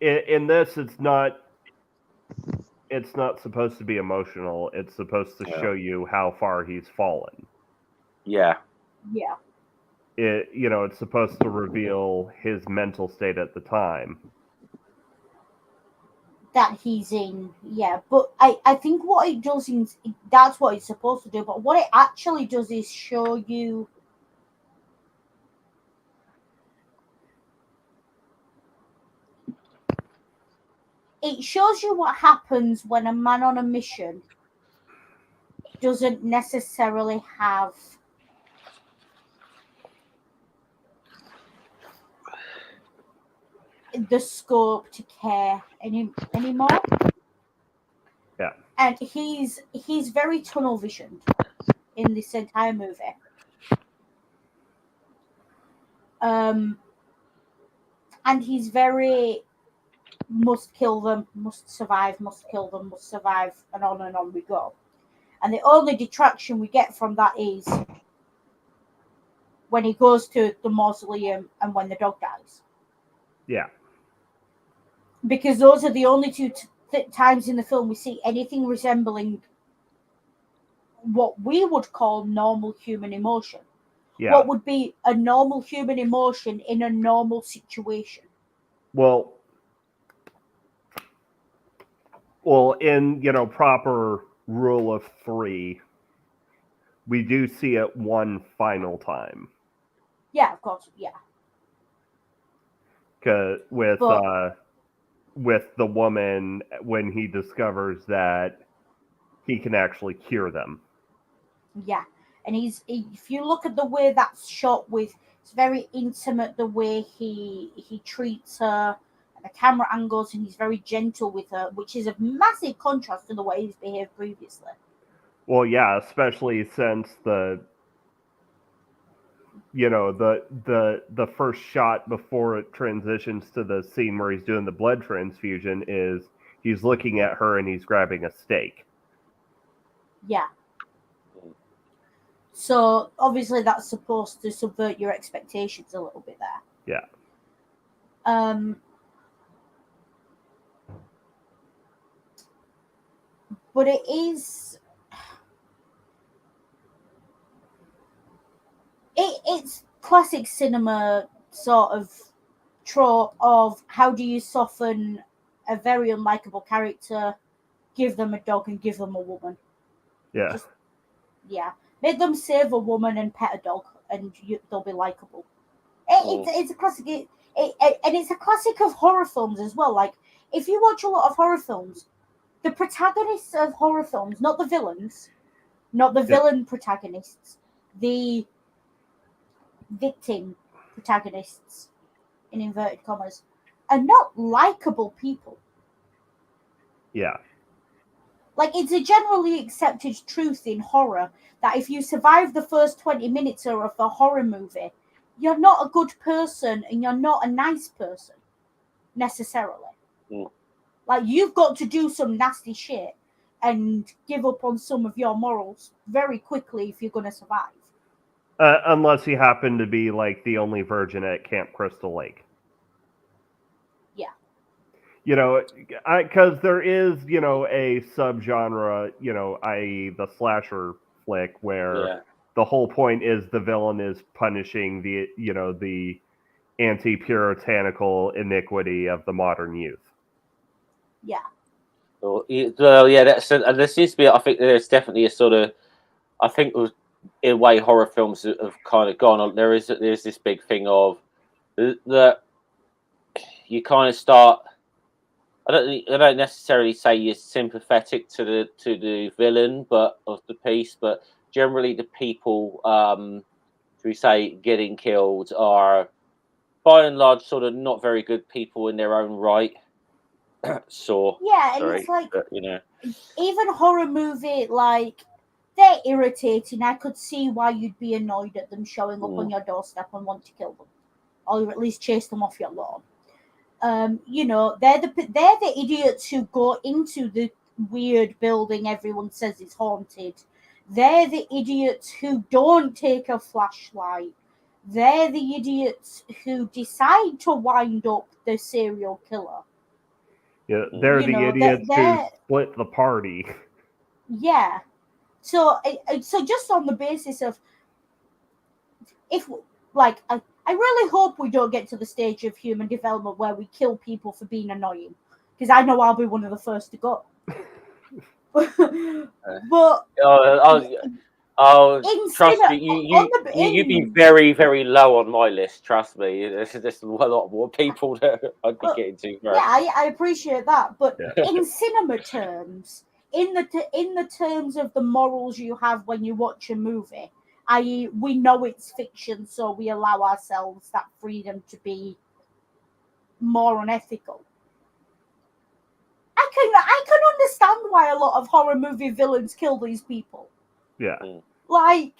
in this it's not supposed to be emotional. It's supposed to show you how far he's fallen. Yeah. Yeah. It's supposed to reveal his mental state at the time. That he's in, yeah. But I think what it does that's what it's supposed to do. But what it actually does is show you what happens when a man on a mission doesn't necessarily have the scope to care anymore. Yeah. And he's very tunnel visioned in this entire movie. And he's very must kill them, must survive, must kill them, must survive, and on we go. And the only detraction we get from that is when he goes to the mausoleum and when the dog dies. Yeah. Because those are the only two times in the film we see anything resembling what we would call normal human emotion. Yeah. What would be a normal human emotion in a normal situation? Well, in proper rule of three, we do see it one final time. Yeah, of course, yeah. With the woman when he discovers that he can actually cure them. Yeah, and if you look at the way that's shot it's very intimate the way he treats her, and the camera angles, and he's very gentle with her, which is a massive contrast to the way he's behaved previously. Well, yeah, especially since the first shot before it transitions to the scene where he's doing the blood transfusion is he's looking at her and he's grabbing a steak. Yeah. So obviously that's supposed to subvert your expectations a little bit there. Yeah. But it is it's classic cinema sort of trope of how do you soften a very unlikable character, give them a dog and give them a woman. Yeah. Yeah, make them save a woman and pet a dog, and they'll be likable. It's a classic, and it's a classic of horror films as well. Like, if you watch a lot of horror films, the protagonists of horror films, not the villains, not the villain protagonists, the victim protagonists, in inverted commas, are not likable people. Yeah. Like, it's a generally accepted truth in horror that if you survive the first 20 minutes of a horror movie, you're not a good person and you're not a nice person, necessarily. Like, you've got to do some nasty shit and give up on some of your morals very quickly if you're going to survive. Unless you happen to be, like, the only virgin at Camp Crystal Lake. Yeah. You know, because there is, you know, a subgenre, you know, i.e. the slasher flick, where the whole point is the villain is punishing the, you know, the anti-puritanical iniquity of the modern youth. Yeah. Well, yeah, and there seems to be, I think there's definitely a sort of, I think it was, in a way, horror films have kind of gone on. There's this big thing of that you kind of start. I don't necessarily say you're sympathetic to the villain, but of the piece, but generally the people, we say, getting killed are by and large sort of not very good people in their own right. So yeah, and it's like, you know, even horror movie, like, they're irritating. I could see why you'd be annoyed at them showing up on your doorstep and want to kill them, or at least chase them off your lawn. You know, they're the idiots who go into the weird building everyone says is haunted. They're the idiots who don't take a flashlight. They're the idiots who decide to wind up the serial killer. Yeah, they're the idiots who split the party. Yeah. So just on the basis of, if, like, I really hope we don't get to the stage of human development where we kill people for being annoying, because I know I'll be one of the first to go. But trust me, you'd be very, very low on my list. Trust me, there's just a lot more people that I'd be getting to. Yeah, I appreciate that, but in cinema terms, in the terms of the morals you have when you watch a movie, i.e., we know it's fiction, so we allow ourselves that freedom to be more unethical. I can understand why a lot of horror movie villains kill these people. Yeah. Like,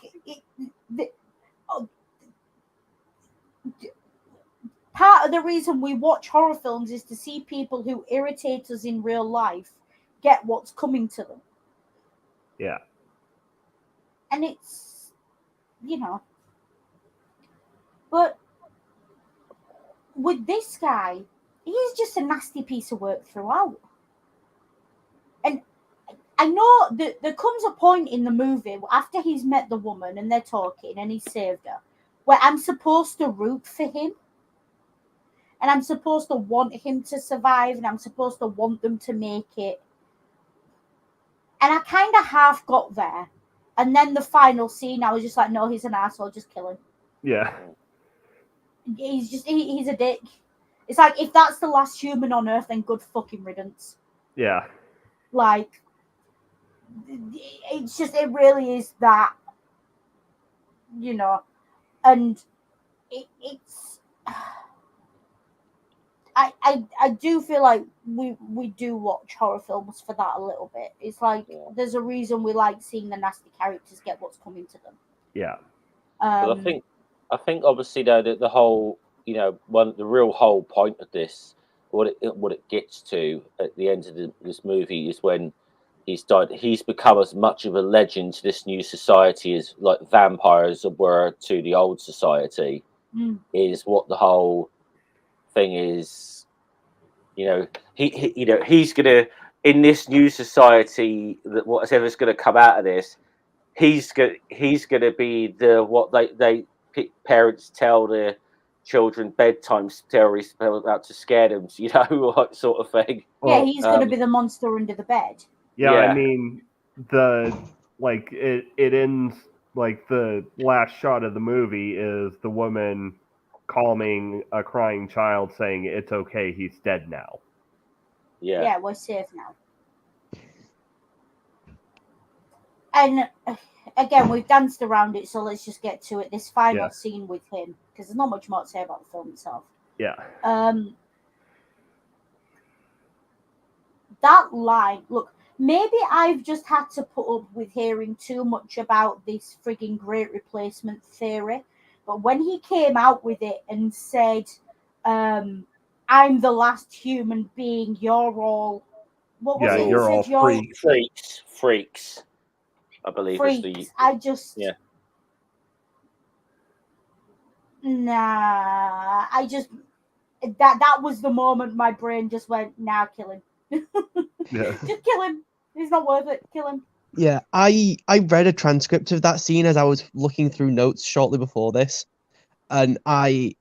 part of the reason we watch horror films is to see people who irritate us in real life get what's coming to them. Yeah. And it's, you know. But with this guy, he's just a nasty piece of work throughout. And I know that there comes a point in the movie after he's met the woman and they're talking and he saved her, where I'm supposed to root for him. And I'm supposed to want him to survive, and I'm supposed to want them to make it. And I kind of half got there. And then the final scene, I was just like, no, he's an asshole, just kill him. Yeah. He's a dick. It's like, if that's the last human on Earth, then good fucking riddance. Yeah. Like, it's just, it really is that, you know, and it's... I do feel like we do watch horror films for that a little bit. It's like, there's a reason we like seeing the nasty characters get what's coming to them. Yeah. But I think obviously though that the whole, you know, the real whole point of this, what it gets to at the end of this movie is when he's become as much of a legend to this new society as like vampires were to the old society. Is what the whole thing is. You know, he's gonna, in this new society, that whatever's gonna come out of this, he's gonna be the what they parents tell their children bedtime stories about to scare them, you know, like sort of thing. Yeah, he's gonna be the monster under the bed. Yeah, I mean, the like it ends like the last shot of the movie is the woman calming a crying child, saying it's okay, he's dead now. Yeah, we're safe now. And again, we've danced around it, so let's just get to it. This final scene with him, because there's not much more to say about the film itself. Yeah. That line, look, maybe I've just had to put up with hearing too much about this frigging great replacement theory, but when he came out with it and said, I'm the last human being, you're all... What was it? You're all freaks. Freaks. I believe freaks. That was the moment my brain just went, nah, kill him. Just kill him. He's not worth it. Kill him. Yeah, I read a transcript of that scene as I was looking through notes shortly before this, and I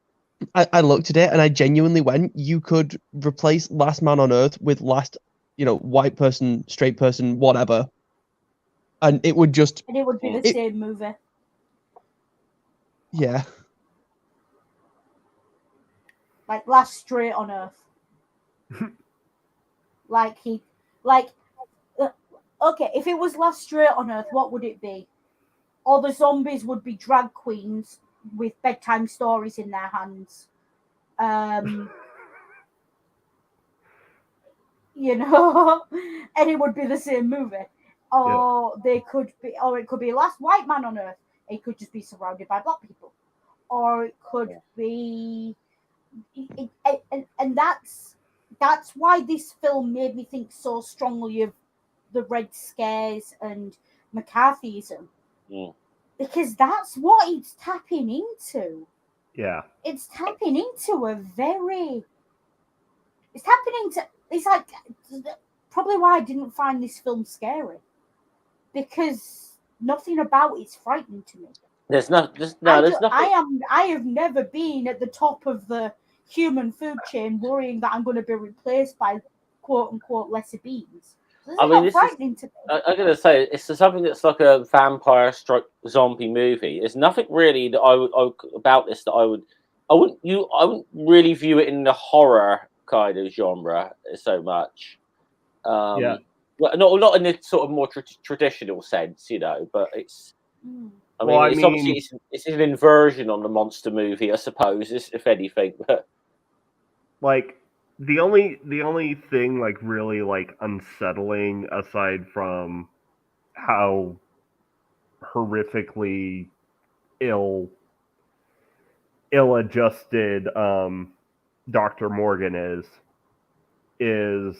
looked at it and I genuinely went, you could replace Last Man on Earth with last, white person, straight person, whatever, and it would just... And it would be the same movie. Yeah. Like Last Straight on Earth. Okay, if it was Last Straight on Earth, what would it be? All the zombies would be drag queens with bedtime stories in their hands. And it would be the same movie. Or it could be Last White Man on Earth. It could just be surrounded by black people. Or it could be... And that's why this film made me think so strongly of the Red Scares and McCarthyism. Because that's what it's tapping into. Yeah. It's tapping into it's like probably why I didn't find this film scary. Because nothing about it's frightening to me. There's nothing. I have never been at the top of the human food chain worrying that I'm going to be replaced by quote unquote lesser beings. I'm going to say it's something that's like a vampire stroke zombie movie. There's nothing really that I would about this that I wouldn't really view it in the horror kind of genre so much. Well, not in the sort of more traditional sense, but it's. Obviously it's an inversion on the monster movie, I suppose, if anything. But like the only thing like really like unsettling, aside from how horrifically ill-adjusted Dr. Morgan is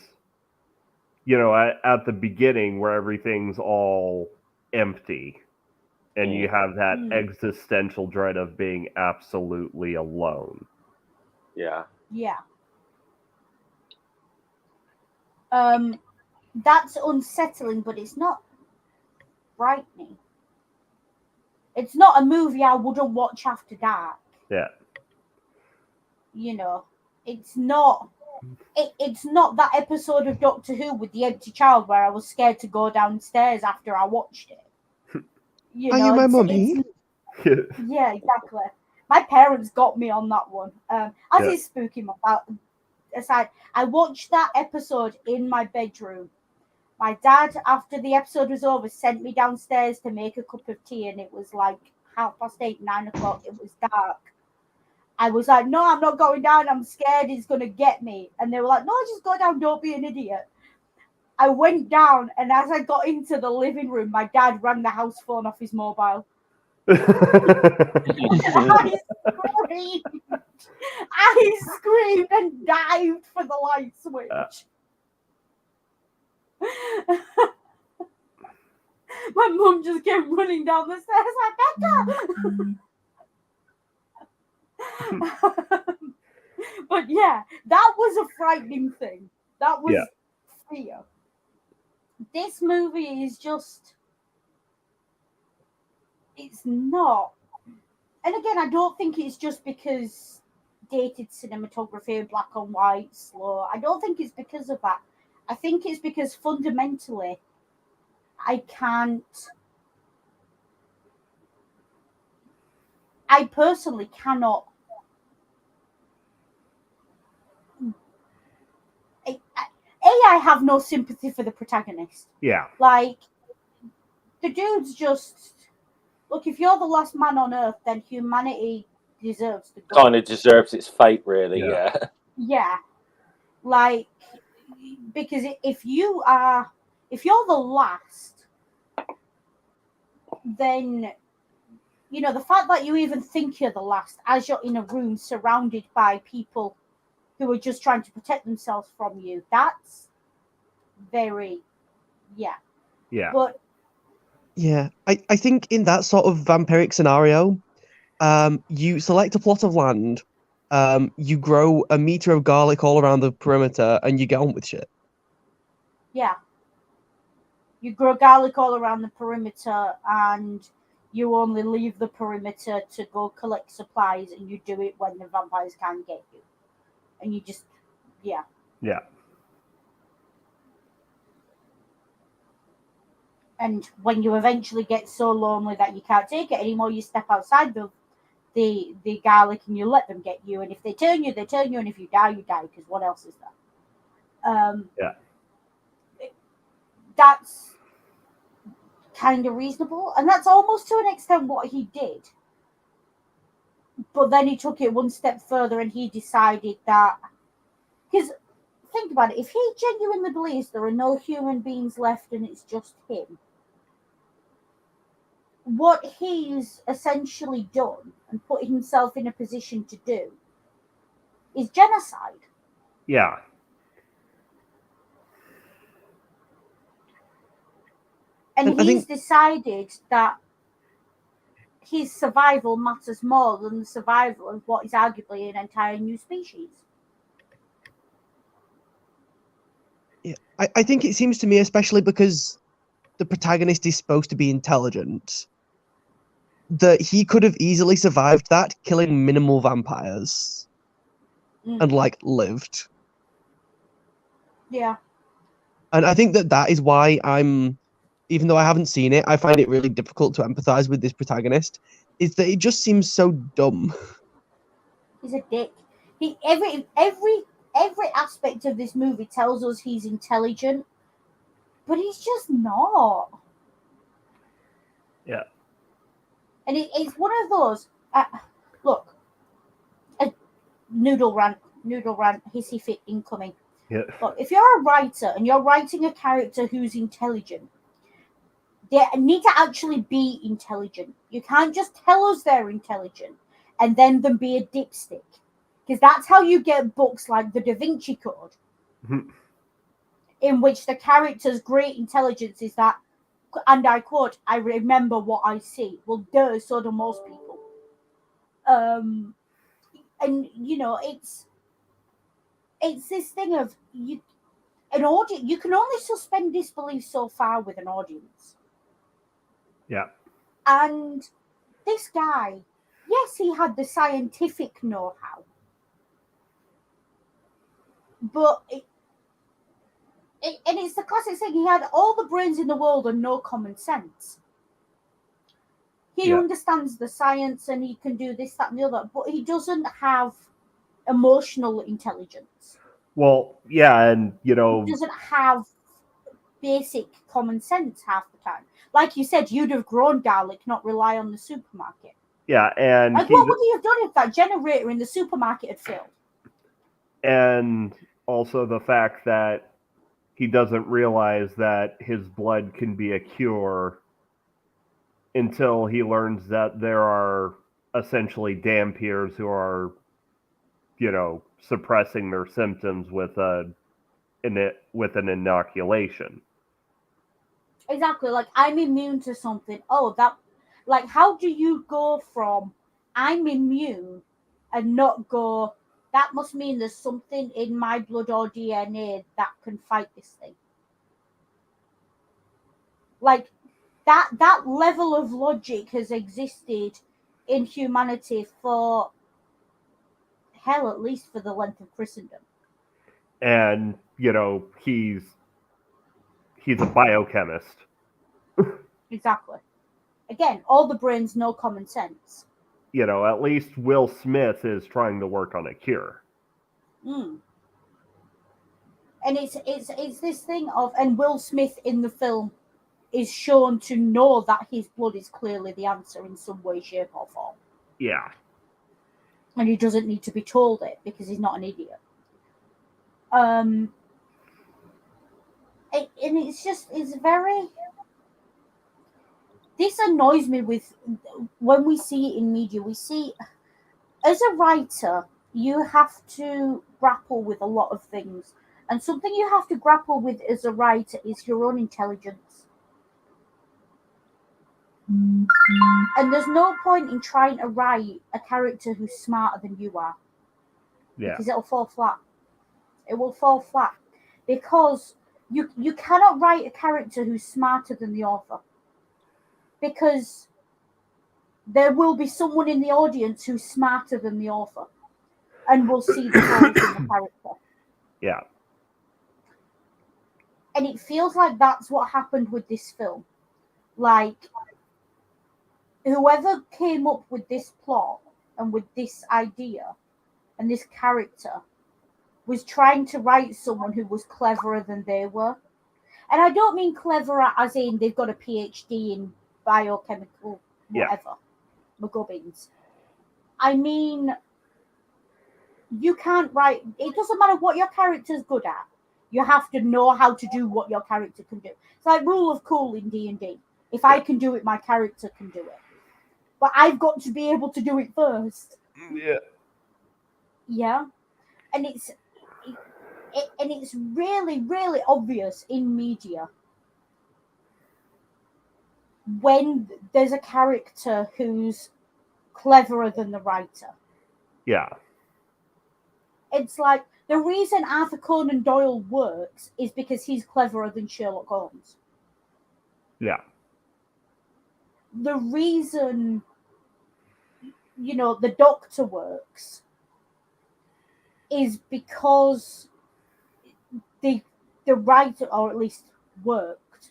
at the beginning where everything's all empty. And you have that existential dread of being absolutely alone. Yeah. Yeah. That's unsettling, but it's not frightening. It's not a movie I wouldn't watch after dark. Yeah. It's not. It's not that episode of Doctor Who with the empty child where I was scared to go downstairs after I watched it. Are you my mummy? Yeah, exactly. My parents got me on that one. As is spooky aside, I watched that episode in my bedroom. My dad, after the episode was over, sent me downstairs to make a cup of tea, and it was like 8:30, 9 o'clock. It was dark. I was like, no, I'm not going down. I'm scared he's going to get me. And they were like, no, just go down. Don't be an idiot. I went down, and as I got into the living room, my dad rang the house phone off his mobile. I screamed and dived for the light switch. My mum just came running down the stairs like, Becca! But yeah, that was a frightening thing. That was fear. This movie is just... It's not. And again, I don't think it's just because dated cinematography, black and white, slow. I don't think it's because of that. I think it's because fundamentally, I can't I personally cannot. I have no sympathy for the protagonist. Yeah. Like, the dude's just look. If you're the last man on Earth, then humanity deserves to go. Kind of deserves its fate, really. Yeah. Yeah. Like, because if you're the last, then the fact that you even think you're the last, as you're in a room surrounded by people who are just trying to protect themselves from you, that's very, yeah. But yeah, I think in that sort of vampiric scenario, you select a plot of land, you grow a meter of garlic all around the perimeter, and you get on with shit. yeah, you grow garlic all around the perimeter, and you only leave the perimeter to go collect supplies, and you do it when the vampires can't get you, and you just, yeah. And when you eventually get so lonely that you can't take it anymore, you step outside the garlic and you let them get you. And if they turn you, they turn you. And if you die, you die. Because what else is there? That's kind of reasonable. And that's almost to an extent what he did. But then he took it one step further and he decided that... Because think about it. If he genuinely believes there are no human beings left and it's just him, what he's essentially done and put himself in a position to do is genocide. Yeah. And he's decided that his survival matters more than the survival of what is arguably an entire new species. Yeah, I think it seems to me, especially because the protagonist is supposed to be intelligent, that he could have easily survived that, killing minimal vampires, and lived. Yeah. And I think that is why even though I haven't seen it, I find it really difficult to empathize with this protagonist. Is that it just seems so dumb. He's a dick. Every aspect of this movie tells us he's intelligent, but he's just not. Yeah. And it's one of those. Look, a noodle rant, hissy fit incoming. Yeah. Look, if you're a writer and you're writing a character who's intelligent, they need to actually be intelligent. You can't just tell us they're intelligent and then them be a dipstick. Because that's how you get books like The Da Vinci Code, in which the character's great intelligence is that, and I quote, I remember what I see. Well, duh, so do most people. And, it's this thing of, an audience, you can only suspend disbelief so far with an audience. Yeah. And this guy, yes, he had the scientific know-how, but and it's the classic thing, he had all the brains in the world and no common sense. He understands the science and he can do this, that, and the other, but he doesn't have emotional intelligence. Well, yeah, and he doesn't have basic common sense half the time. Like you said, you'd have grown garlic, not rely on the supermarket. Yeah, and what would he have done if that generator in the supermarket had failed? And also the fact that he doesn't realize that his blood can be a cure until he learns that there are essentially dampiers who are, suppressing their symptoms with an inoculation. Exactly. Like, I'm immune to something. Oh, that, like, how do you go from I'm immune and not go, that must mean there's something in my blood or DNA that can fight this thing? Like, that level of logic has existed in humanity for, hell, at least for the length of Christendom. And, he's a biochemist. Exactly. Again, all the brains, no common sense. at least Will Smith is trying to work on a cure. And it's this thing of, and Will Smith in the film is shown to know that his blood is clearly the answer in some way, shape, or form. Yeah. And he doesn't need to be told it because he's not an idiot. And it's very. This annoys me with when we see it in media. We see, as a writer, you have to grapple with a lot of things. And something you have to grapple with as a writer is your own intelligence. And there's no point in trying to write a character who's smarter than you are. Yeah. Because it'll fall flat. It will fall flat. Because you cannot write a character who's smarter than the author. Because there will be someone in the audience who's smarter than the author. And will see the holes in the character. Yeah. And it feels like that's what happened with this film. Like, whoever came up with this plot and with this idea and this character was trying to write someone who was cleverer than they were. And I don't mean cleverer as in they've got a PhD in biochemical whatever, McGubbins. I mean, you can't write, it doesn't matter what your character's good at. You have to know how to do what your character can do. It's like rule of cool in D&D. If I can do it, my character can do it. But I've got to be able to do it first. Yeah. Yeah. And it's really, really obvious in media when there's a character who's cleverer than the writer. Yeah. It's like the reason Arthur Conan Doyle works is because he's cleverer than Sherlock Holmes. Yeah. The reason, the Doctor works is because the writer, or at least worked,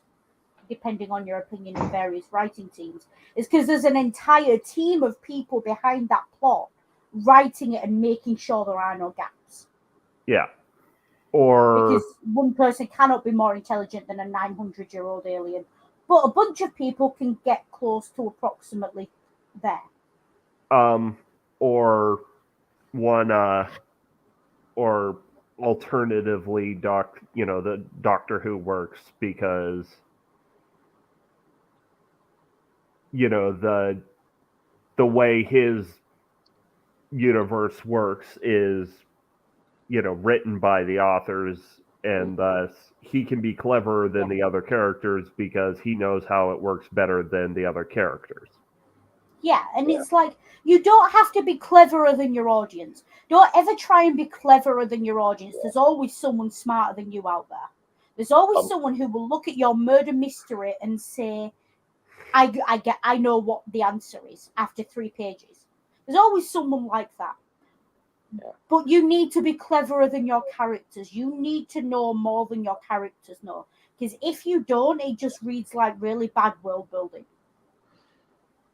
depending on your opinion in various writing teams, is because there's an entire team of people behind that plot writing it and making sure there are no gaps. Yeah. Or because one person cannot be more intelligent than a 900-year-old alien, but a bunch of people can get close to approximately there. Or one, or alternatively, the Doctor Who works because, the way his universe works is, written by the authors, and thus he can be cleverer than the other characters because he knows how it works better than the other characters. Yeah, and it's like, you don't have to be cleverer than your audience. Don't ever try and be cleverer than your audience. There's always someone smarter than you out there. There's always someone who will look at your murder mystery and say, I know what the answer is after 3 pages. There's always someone like that. Yeah. But you need to be cleverer than your characters. You need to know more than your characters know. Because if you don't, it just reads like really bad world building.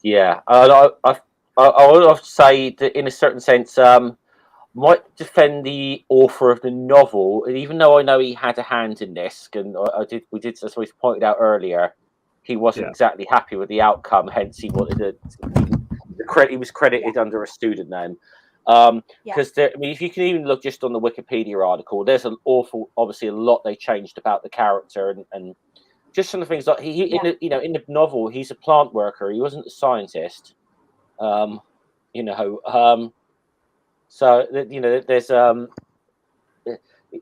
Yeah, I would have to say that in a certain sense, might defend the author of the novel, and even though I know he had a hand in this, and we did, as we pointed out earlier, he wasn't exactly happy with the outcome. Hence, he wanted he was credited under a student name. Because if you can even look just on the Wikipedia article, there's obviously a lot they changed about the character, and just some of the things like in the novel, he's a plant worker. He wasn't a scientist. So there's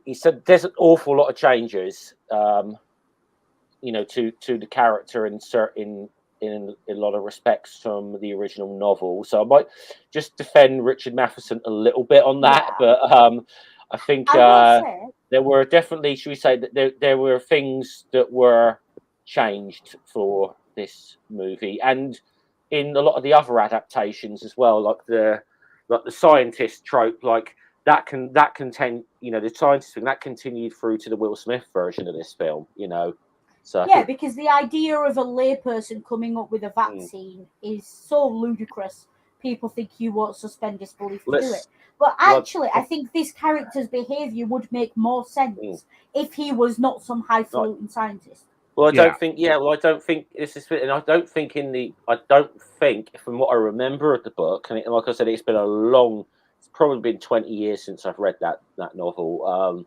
he said there's an awful lot of changes. To the character in a lot of respects from the original novel. So I might just defend Richard Matheson a little bit on that, but I think there were definitely, should we say, that there were things that were changed for this movie, and in a lot of the other adaptations as well, like the scientist trope, like that the scientist thing that continued through to the Will Smith version of this film, So because the idea of a layperson coming up with a vaccine is so ludicrous people think you won't suspend disbelief to do it. But actually, I think this character's behaviour would make more sense if he was not some highfalutin scientist. Well, I don't think. Yeah, well, I don't think this is. And I don't think from what I remember of the book, and like I said, it's been a long. It's probably been 20 years since I've read that novel.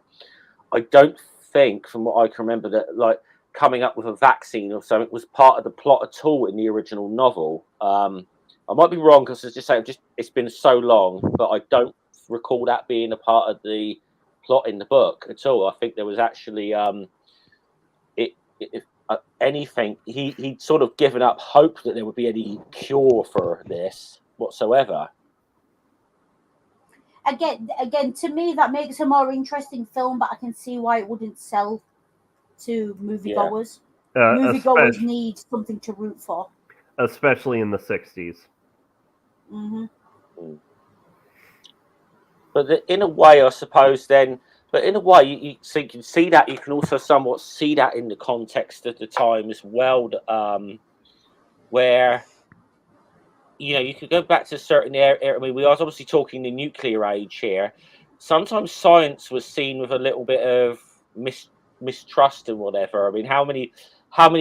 I don't think, from what I can remember, that like coming up with a vaccine or something was part of the plot at all in the original novel. I might be wrong because it's been so long, but I don't recall that being a part of the plot in the book at all. I think there was actually if anything, he'd sort of given up hope that there would be any cure for this whatsoever. Again, to me, that makes a more interesting film, but I can see why it wouldn't sell to moviegoers. Moviegoers need something to root for, especially in the 60s. Mm-hmm. But in a way, I suppose then. But in a way, you can see that. You can also somewhat see that in the context of the time as well, where you could go back to a certain area. I mean, we are obviously talking the nuclear age here. Sometimes science was seen with a little bit of mistrust and whatever. I mean, how many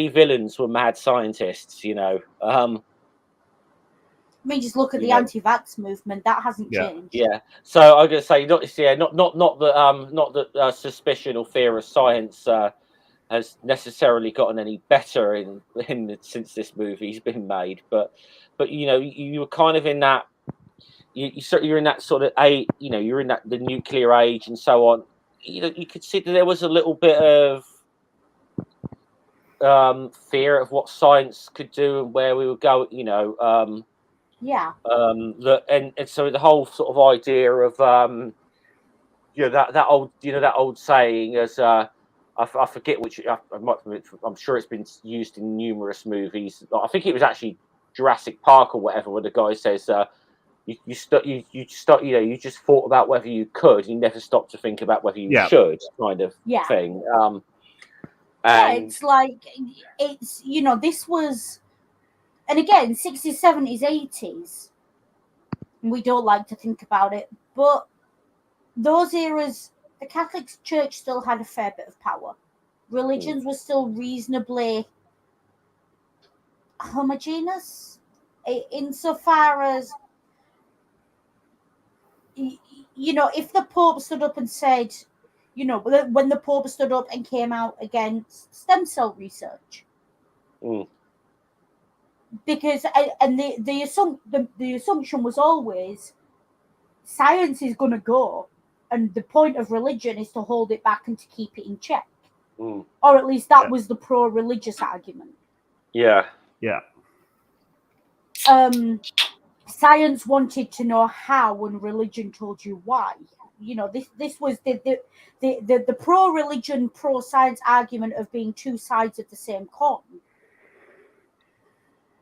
villains were mad scientists? I mean, just look at the anti-vax movement. That hasn't changed. Yeah. So I'm going to say, not that suspicion or fear of science has necessarily gotten any better since this movie's been made. But you were kind of in that. You're in that sort of you're in that the nuclear age and so on. You could see that there was a little bit of fear of what science could do and where we would go. And so the whole sort of idea of that old saying as I forget which I'm sure it's been used in numerous movies. I think it was actually Jurassic Park or whatever, where the guy says you just thought about whether you could, you never stopped to think about whether you should, kind of thing. It's like this was. And again, 60s, 70s, 80s, we don't like to think about it, but those eras, the Catholic Church still had a fair bit of power. Religions were still reasonably homogeneous, insofar as, if the Pope stood up and said, when the Pope stood up and came out against stem cell research. Because the assumption was always science is going to go, and the point of religion is to hold it back and to keep it in check, or at least that was the pro-religious argument. Science wanted to know how, and religion told you why. This was the pro-religion, pro-science argument of being two sides of the same coin.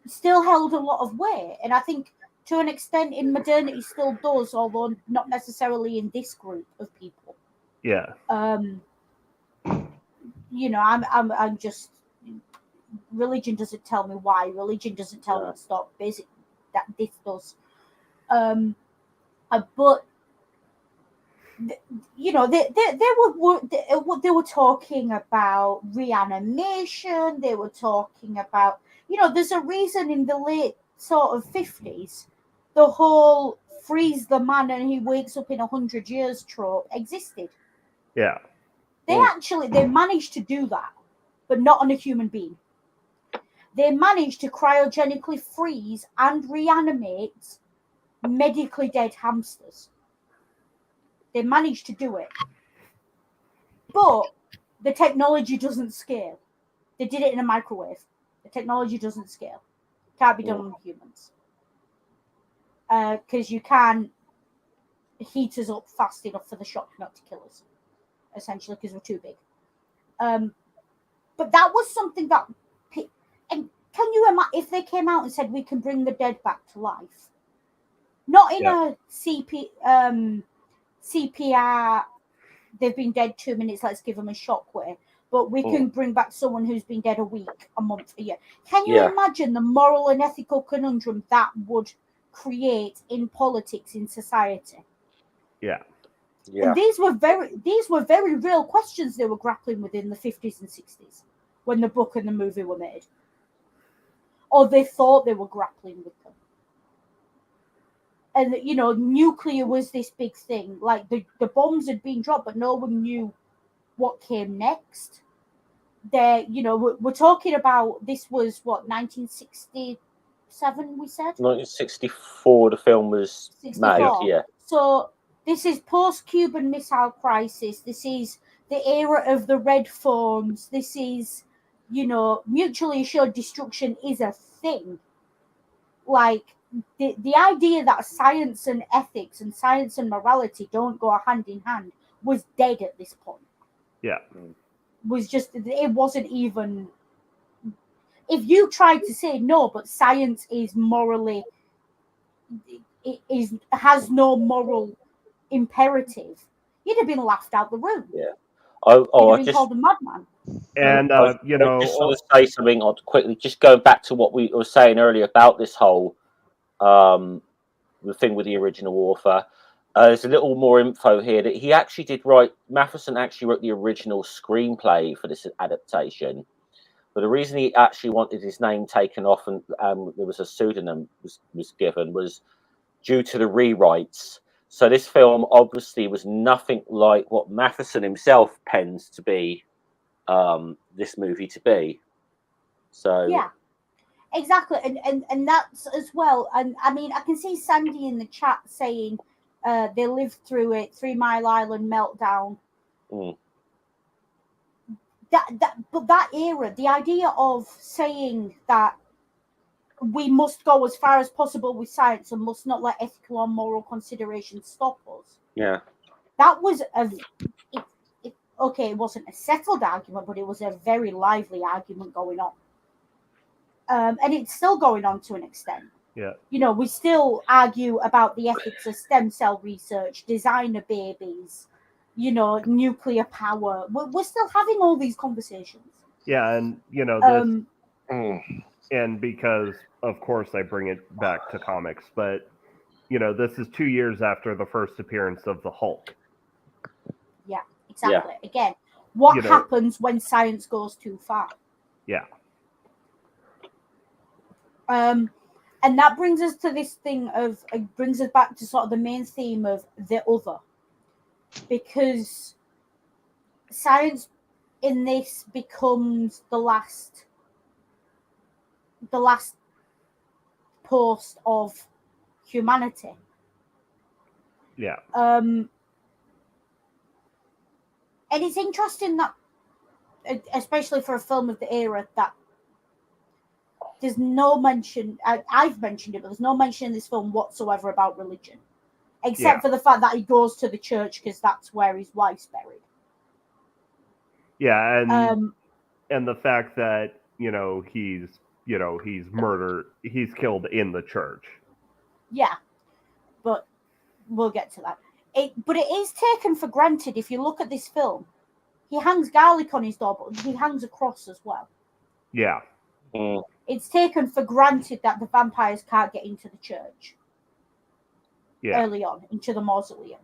Still held a lot of weight, and I think to an extent in modernity still does, although not necessarily in this group of people. I'm just, religion doesn't tell me why. Religion doesn't tell me to stop. Basically, that this does. But they were talking about reanimation. They were talking about. There's a reason in the late sort of 50s, the whole freeze the man and he wakes up in 100 years trope existed. They managed to do that, but not on a human being. They managed to cryogenically freeze and reanimate medically dead hamsters. They managed to do it. But the technology doesn't scale. They did it in a microwave. The technology doesn't scale. Can't be done on humans. Because you can't heat us up fast enough for the shock not to kill us. Essentially, because we're too big. But that was something that... And can you imagine if they came out and said, we can bring the dead back to life? Not in a CPR, they've been dead 2 minutes, let's give them a shockwave. But we can bring back someone who's been dead a week, a month, a year. Can you imagine the moral and ethical conundrum that would create in politics, in society. Yeah. Yeah. And these were very real questions they were grappling with in the 50s and 60s when the book and the movie were made. Or they thought they were grappling with them. And, you know, nuclear was this big thing. Like, the bombs had been dropped, but no one knew what came next. You know, we're talking about, this was, what, 1967, we said? 1964, the film was 64. made, yeah. So this is post-Cuban Missile Crisis. This is the era of the red phones. This is, you know, mutually assured destruction is a thing. Like, the idea that science and ethics and science and morality don't go hand in hand was dead at this point. Yeah. It wasn't even... If you tried to say, no, but science is morally... has no moral imperative, you'd have been laughed out the room. Yeah. You'd have been called a madman. And you know, I just want to say something quickly. Just going back to what we were saying earlier about this whole the thing with the original author. There's a little more info here that he actually did write. Matheson actually wrote the original screenplay for this adaptation. But the reason he actually wanted his name taken off and there was a pseudonym was given was due to the rewrites. So this film obviously was nothing like what Matheson himself pens to be this movie to be. So yeah, exactly, and that's as well. And I mean, I can see Sandy in the chat saying they lived through it, 3 Mile Island meltdown. But that era, the idea of saying that we must go as far as possible with science and must not let ethical or moral considerations stop us. Yeah, that was okay. It wasn't a settled argument, but it was a very lively argument going on, and it's still going on to an extent. Yeah, you know, we still argue about the ethics of stem cell research, designer babies, you know, nuclear power. We're still having all these conversations. Yeah, and you know this, and because of course I bring it back to comics, but you know this is 2 years after the first appearance of the Hulk. Yeah, exactly. Yeah. Again, what happens when science goes too far? Yeah. And that brings us to this thing of brings us back to sort of the main theme of the other, because science in this becomes the last post of humanity. Yeah. And it's interesting that, especially for a film of the era, that there's no mention, I've mentioned it, but there's no mention in this film whatsoever about religion, except for the fact that he goes to the church because that's where his wife's buried. Yeah, and the fact that, you know, he's killed in the church. Yeah, but we'll get to that. But it is taken for granted, if you look at this film, he hangs garlic on his door, but he hangs a cross as well. Yeah. It's taken for granted that the vampires can't get into the church. Yeah. Early on, into the mausoleum.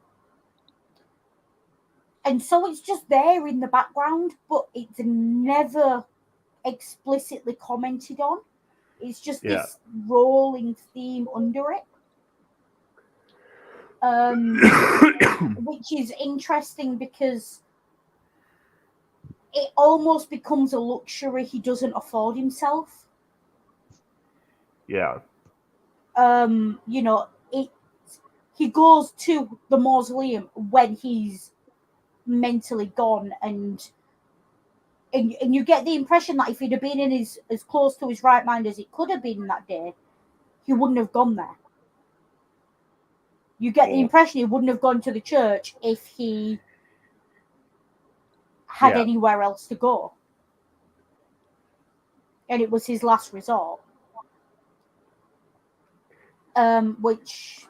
And so it's just there in the background, but it's never explicitly commented on. It's just this rolling theme under it. Which is interesting because it almost becomes a luxury he doesn't afford himself. Yeah. You know, he goes to the mausoleum when he's mentally gone, and you get the impression that if he'd have been in as close to his right mind as he could have been that day, he wouldn't have gone there. You get the impression he wouldn't have gone to the church if he had anywhere else to go. And it was his last resort. Which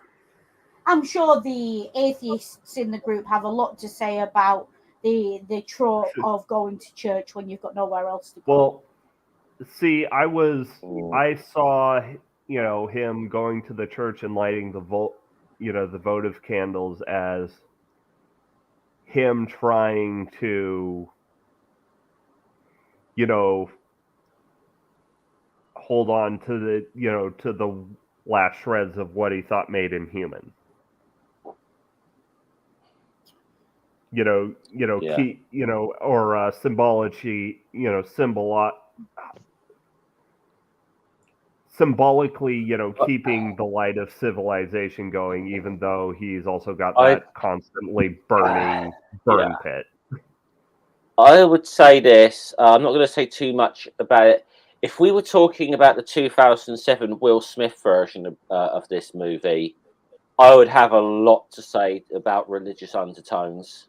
I'm sure the atheists in the group have a lot to say about the trope of going to church when you've got nowhere else to go. Well, see, I saw him going to the church and lighting the votive candles as him trying to, hold on to the last shreds of what he thought made him human. Yeah. Keep, or symbolically, symbolically, keeping the light of civilization going, even though he's also got that constantly burn pit. I would say this. I'm not going to say too much about it. If we were talking about the 2007 Will Smith version of this movie, I would have a lot to say about religious undertones,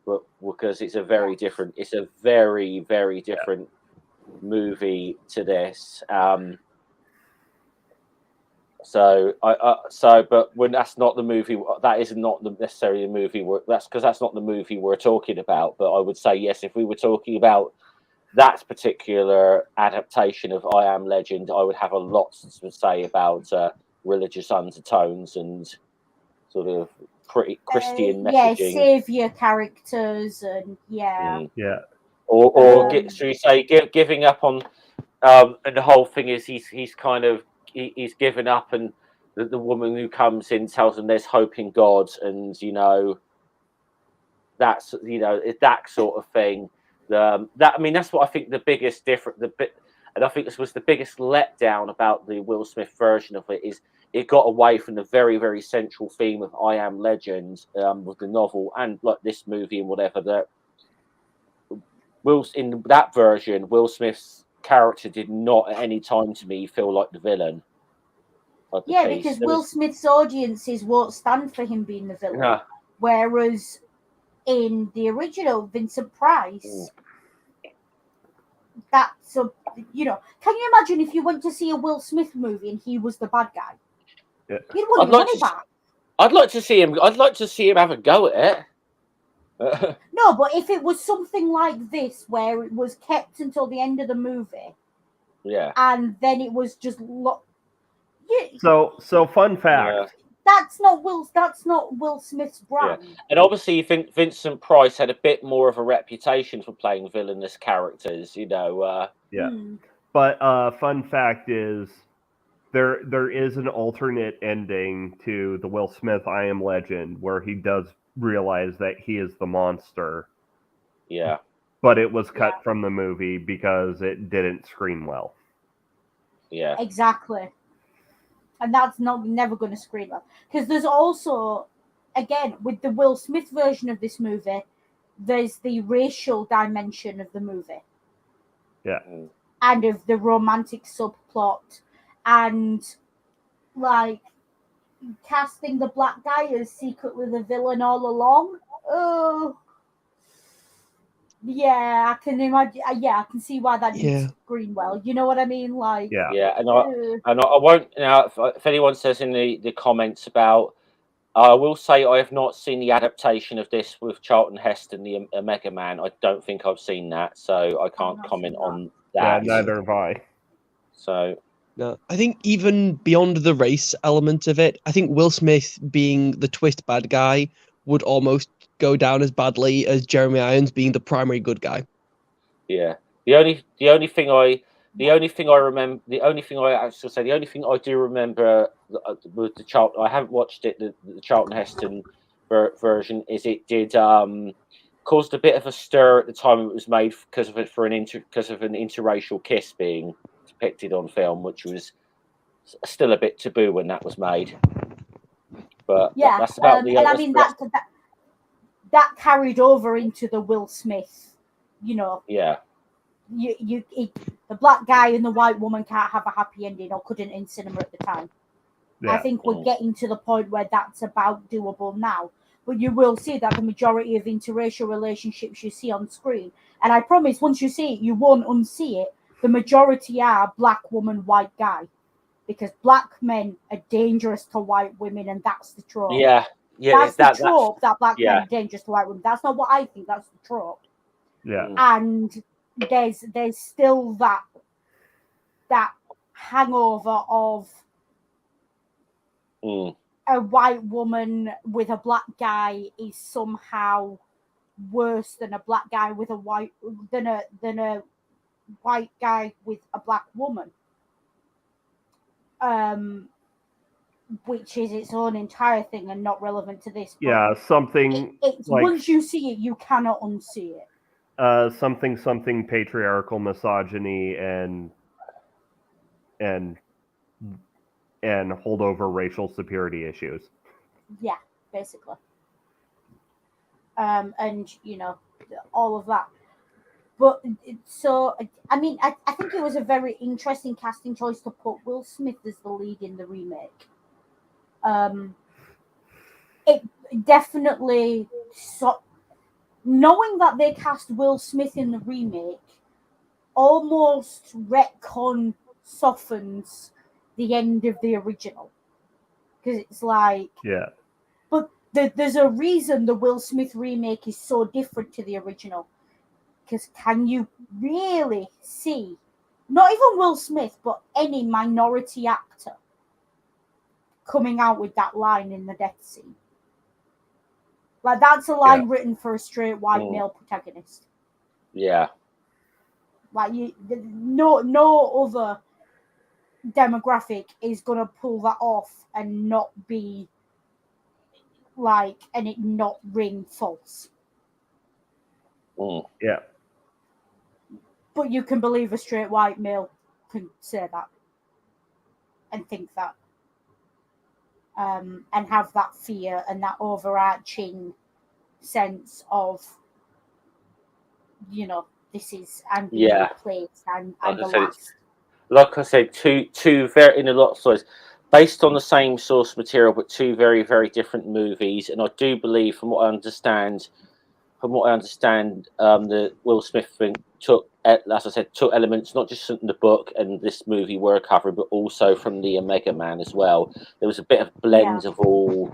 but because it's a very different, it's a very, very different movie to this. But when that's not the movie, that is not necessarily the movie. That's not the movie we're talking about. But I would say yes, if we were talking about that particular adaptation of I Am Legend, I would have a lot to say about religious undertones and sort of pretty Christian messaging. Savior characters, and should we say giving up on, and the whole thing is he's kind of he's given up, and the woman who comes in tells him there's hope in God, and that's that sort of thing. That's what I think the biggest and I think this was the biggest letdown about the Will Smith version of it, is it got away from the very, very central theme of I Am Legend with the novel and like this movie and whatever. That in that version, Will Smith's character did not at any time to me feel like the villain. Because Will Smith's audiences won't stand for him being the villain, whereas in the original Vincent Price, that's a can you imagine if you went to see a Will Smith movie and he was the bad guy? Yeah. You'd want your money back. I'd like to see him have a go at it. No, but if it was something like this where it was kept until the end of the movie, and then it was just so fun fact. That's not Will Smith's brand. Yeah. And obviously, you think Vincent Price had a bit more of a reputation for playing villainous characters, But fun fact is, there is an alternate ending to the Will Smith I Am Legend where he does realize that he is the monster. Yeah. But it was cut from the movie because it didn't screen well. Yeah. Exactly. And that's never going to screen well. Because there's also, again, with the Will Smith version of this movie, there's the racial dimension of the movie. Yeah. And of the romantic subplot. And, like, casting the black guy as secretly the villain all along. Oh. Yeah, I can imagine. I can see why that didn't screen well. You know what I mean? Like, and I won't. Now, if anyone says in the comments about, I will say I have not seen the adaptation of this with Charlton Heston, the Omega Man. I don't think I've seen that, so I can't comment on that. Yeah, neither have I. So. No, I think even beyond the race element of it, I think Will Smith being the twist bad guy would almost go down as badly as Jeremy Irons being the primary good guy. Yeah. The only thing I do remember with the Charlton, I haven't watched it, the Charlton Heston version, is it did caused a bit of a stir at the time it was made because of an interracial kiss being depicted on film, which was still a bit taboo when that was made. But that's about the. And I mean that carried over into the Will Smith, Yeah. The black guy and the white woman can't have a happy ending, or couldn't in cinema at the time. Yeah. I think we're getting to the point where that's about doable now. But you will see that the majority of interracial relationships you see on screen, and I promise once you see it, you won't unsee it, the majority are black woman, white guy. Because black men are dangerous to white women, and that's the trope. Yeah. That's the trope that black men are dangerous to white women. That's not what I think, that's the trope. Yeah. And there's still that hangover of a white woman with a black guy is somehow worse than a black guy with a white than a white guy with a black woman, which is its own entire thing and not relevant to this. Yeah, something it's like, once you see it, you cannot unsee it. something patriarchal misogyny and holdover racial superiority issues. Yeah, basically. And all of that. But so I mean, I think it was a very interesting casting choice to put Will Smith as the lead in the remake. It definitely knowing that they cast Will Smith in the remake almost retcon softens the end of the original, because it's like, yeah, but there's a reason the Will Smith remake is so different to the original, because can you really see not even Will Smith but any minority actor coming out with that line in the death scene? Like, that's a line written for a straight white male protagonist. Yeah. Like, no other demographic is gonna pull that off and not be like, and it not ring false. Yeah. But you can believe a straight white male can say that and think that, and have that fear and that overarching sense of, this is, I'm being replaced, I'm the last. Like I said, two very, in a lot of stories, based on the same source material, but two very, very different movies. And I do believe, from what I understand, the Will Smith thing took, as I said, took elements not just from the book and this movie we're covering, but also from the Omega Man as well. There was a bit of blend of all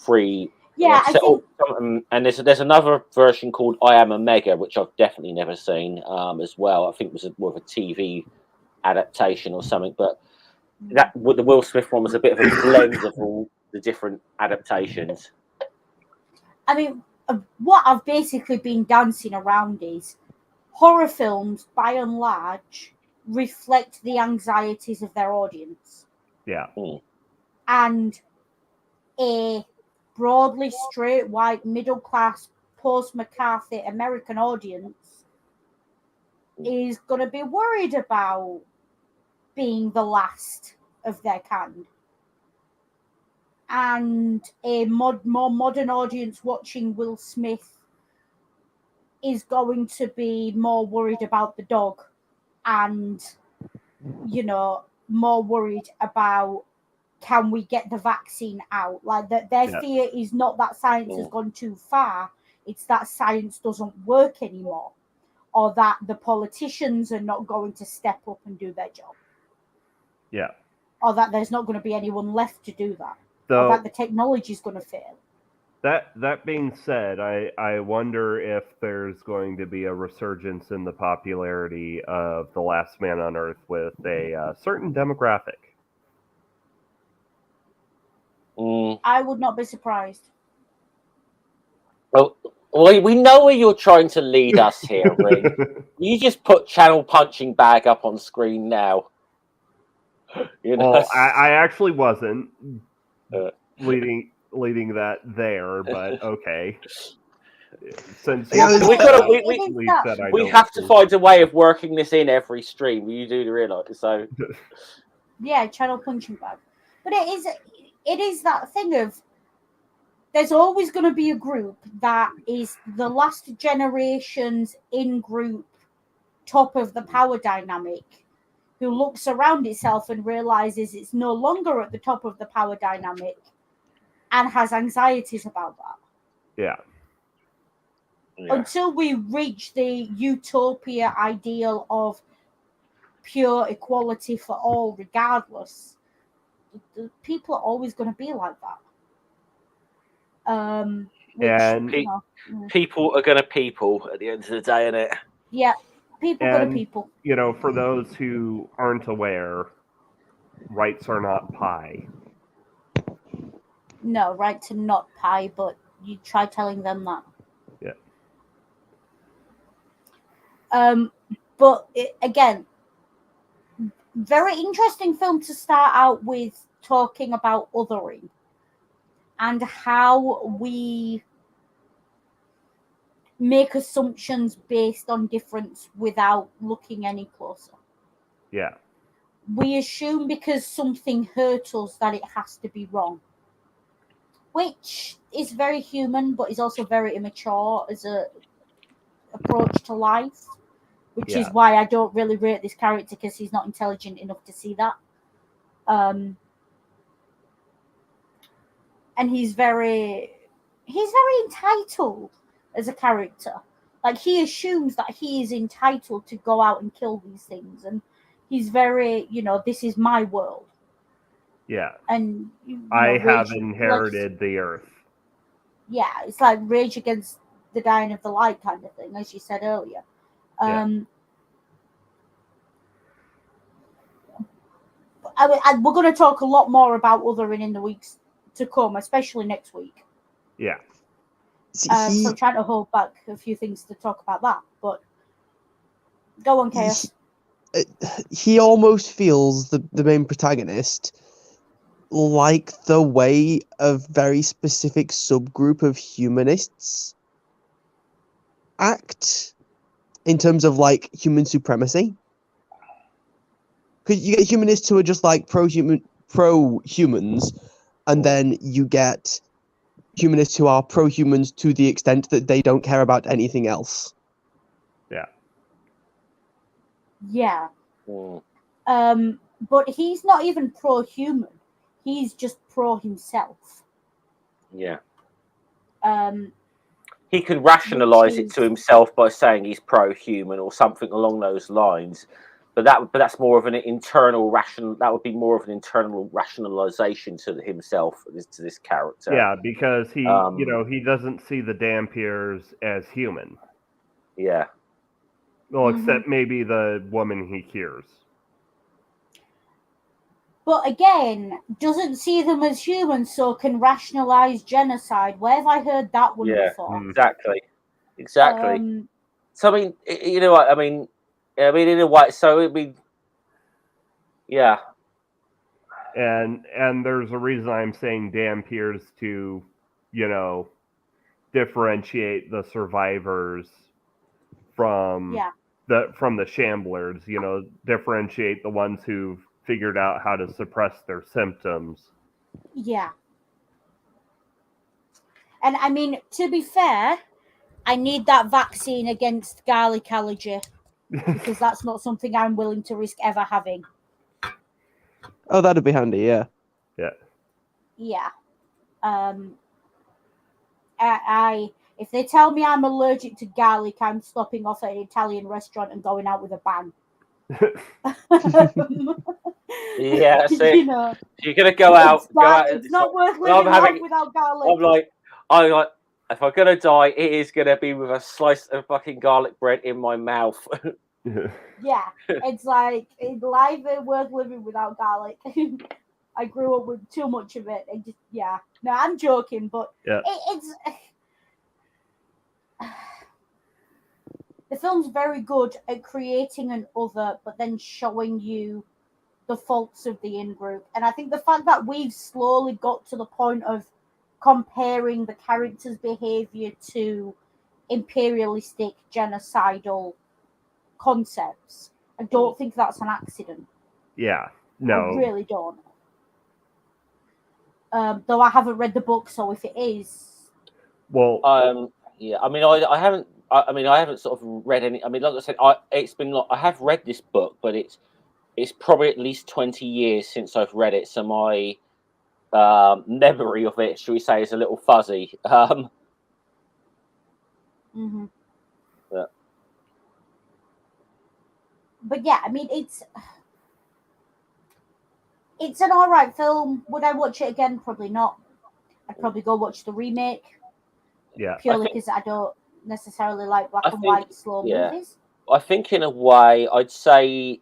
three. Yeah, I think. And there's another version called I Am Omega, which I've definitely never seen as well. I think it was more of a TV adaptation or something, but the Will Smith one was a bit of a blend of all the different adaptations. I mean, what I've basically been dancing around is horror films, by and large, reflect the anxieties of their audience. Yeah. And a broadly straight, white, middle class, post McCarthy American audience is going to be worried about being the last of their kind. And a more modern audience watching Will Smith is going to be more worried about the dog and, more worried about, can we get the vaccine out? Like, their fear is not that science has gone too far. It's that science doesn't work anymore, or that the politicians are not going to step up and do their job. Yeah. Or that there's not going to be anyone left to do that. So, or that the technology is going to fail. That being said, I wonder if there's going to be a resurgence in the popularity of The Last Man on Earth with a certain demographic. I would not be surprised. Oh, we know where you're trying to lead us here, Ring. You just put Channel Punching Bag up on screen now. Well, I actually wasn't leading that there, but okay. Since we have to find a way of working this in every stream. You do realise, so yeah, Channel Punching Bag. But it is that thing of, there's always going to be a group that is the last generation's in-group top of the power dynamic, who looks around itself and realizes it's no longer at the top of the power dynamic and has anxieties about that. Yeah. Until we reach the utopia ideal of pure equality for all, regardless, the people are always going to be like that. People are going to people at the end of the day, innit? Yeah, people going to people. For those who aren't aware, rights are not pie. No, right to not pie, but you try telling them that. Yeah. But again, very interesting film to start out with, talking about othering and how we make assumptions based on difference without looking any closer. Yeah. We assume because something hurt us that it has to be wrong, which is very human, but is also very immature as a approach to life, which is why I don't really rate this character, because he's not intelligent enough to see that. And he's very entitled as a character. Like, he assumes that he is entitled to go out and kill these things, and he's very, this is my world. Yeah. And I have inherited the earth. Yeah, it's like Rage Against the Dying of the Light kind of thing, as you said earlier. We're going to talk a lot more about othering in the weeks to come, especially next week. Yeah. So I'm trying to hold back a few things to talk about that, but go on, Chaos. He almost feels, the main protagonist, like the way a very specific subgroup of humanists act in terms of like human supremacy. Because you get humanists who are just like pro-humans, and then you get humanists who are pro-humans to the extent that they don't care about anything else. Yeah. Yeah. But he's not even pro-human. He's just pro himself. Yeah. He can rationalize it to himself by saying he's pro-human or something along those lines. But that's more of an internal That would be more of an internal rationalization to himself, to this character. Yeah, because he, he doesn't see the Dampiers as human. Yeah. Well, except maybe the woman he cures. But again, doesn't see them as humans, so can rationalize genocide. Where have I heard that one before? Exactly. So I mean, you know what I mean? In a way, so I mean, yeah. And there's a reason I'm saying Dampiers to, differentiate the survivors from the shamblers. Differentiate the ones who've figured out how to suppress their symptoms. Yeah. And I mean, to be fair, I need that vaccine against garlic allergy, because that's not something I'm willing to risk ever having. Oh, that'd be handy, yeah. Yeah. Yeah. If they tell me I'm allergic to garlic, I'm stopping off at an Italian restaurant and going out with a bang. Yeah, so you're gonna go out. It's not worth living life without garlic. I'm like, if I'm gonna die, it is gonna be with a slice of fucking garlic bread in my mouth. Yeah, it's like life ain't worth living without garlic. I grew up with too much of it. No, I'm joking, but it's the film's very good at creating an other, but then showing you the faults of the in-group. And I think the fact that we've slowly got to the point of comparing the character's behavior to imperialistic, genocidal concepts, I don't think that's an accident. Yeah, no. I really don't. Though I haven't read the book, so if it is... Well... yeah, I mean, I haven't... I haven't sort of read any... I mean, like I said, I have read this book, but it's probably at least 20 years since I've read it, so my memory of it, shall we say, is a little fuzzy. But yeah, I mean, it's an alright film. Would I watch it again? Probably not. I'd probably go watch the remake. Yeah. Purely because I don't necessarily like black and white slow movies. I think in a way, I'd say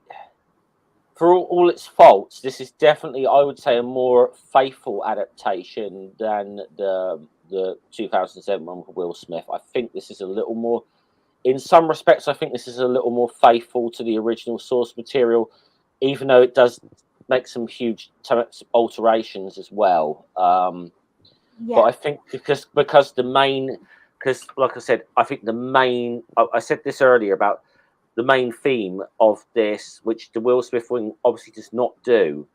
for all its faults, this is definitely, I would say, a more faithful adaptation than the 2007 one with Will Smith. I think this is a little more, in some respects, I think this is a little more faithful to the original source material, even though it does make some huge alterations as well. But I think because the main, because like I said, I think the main, I said this earlier about the main theme of this, which the Will Smith one obviously does not do.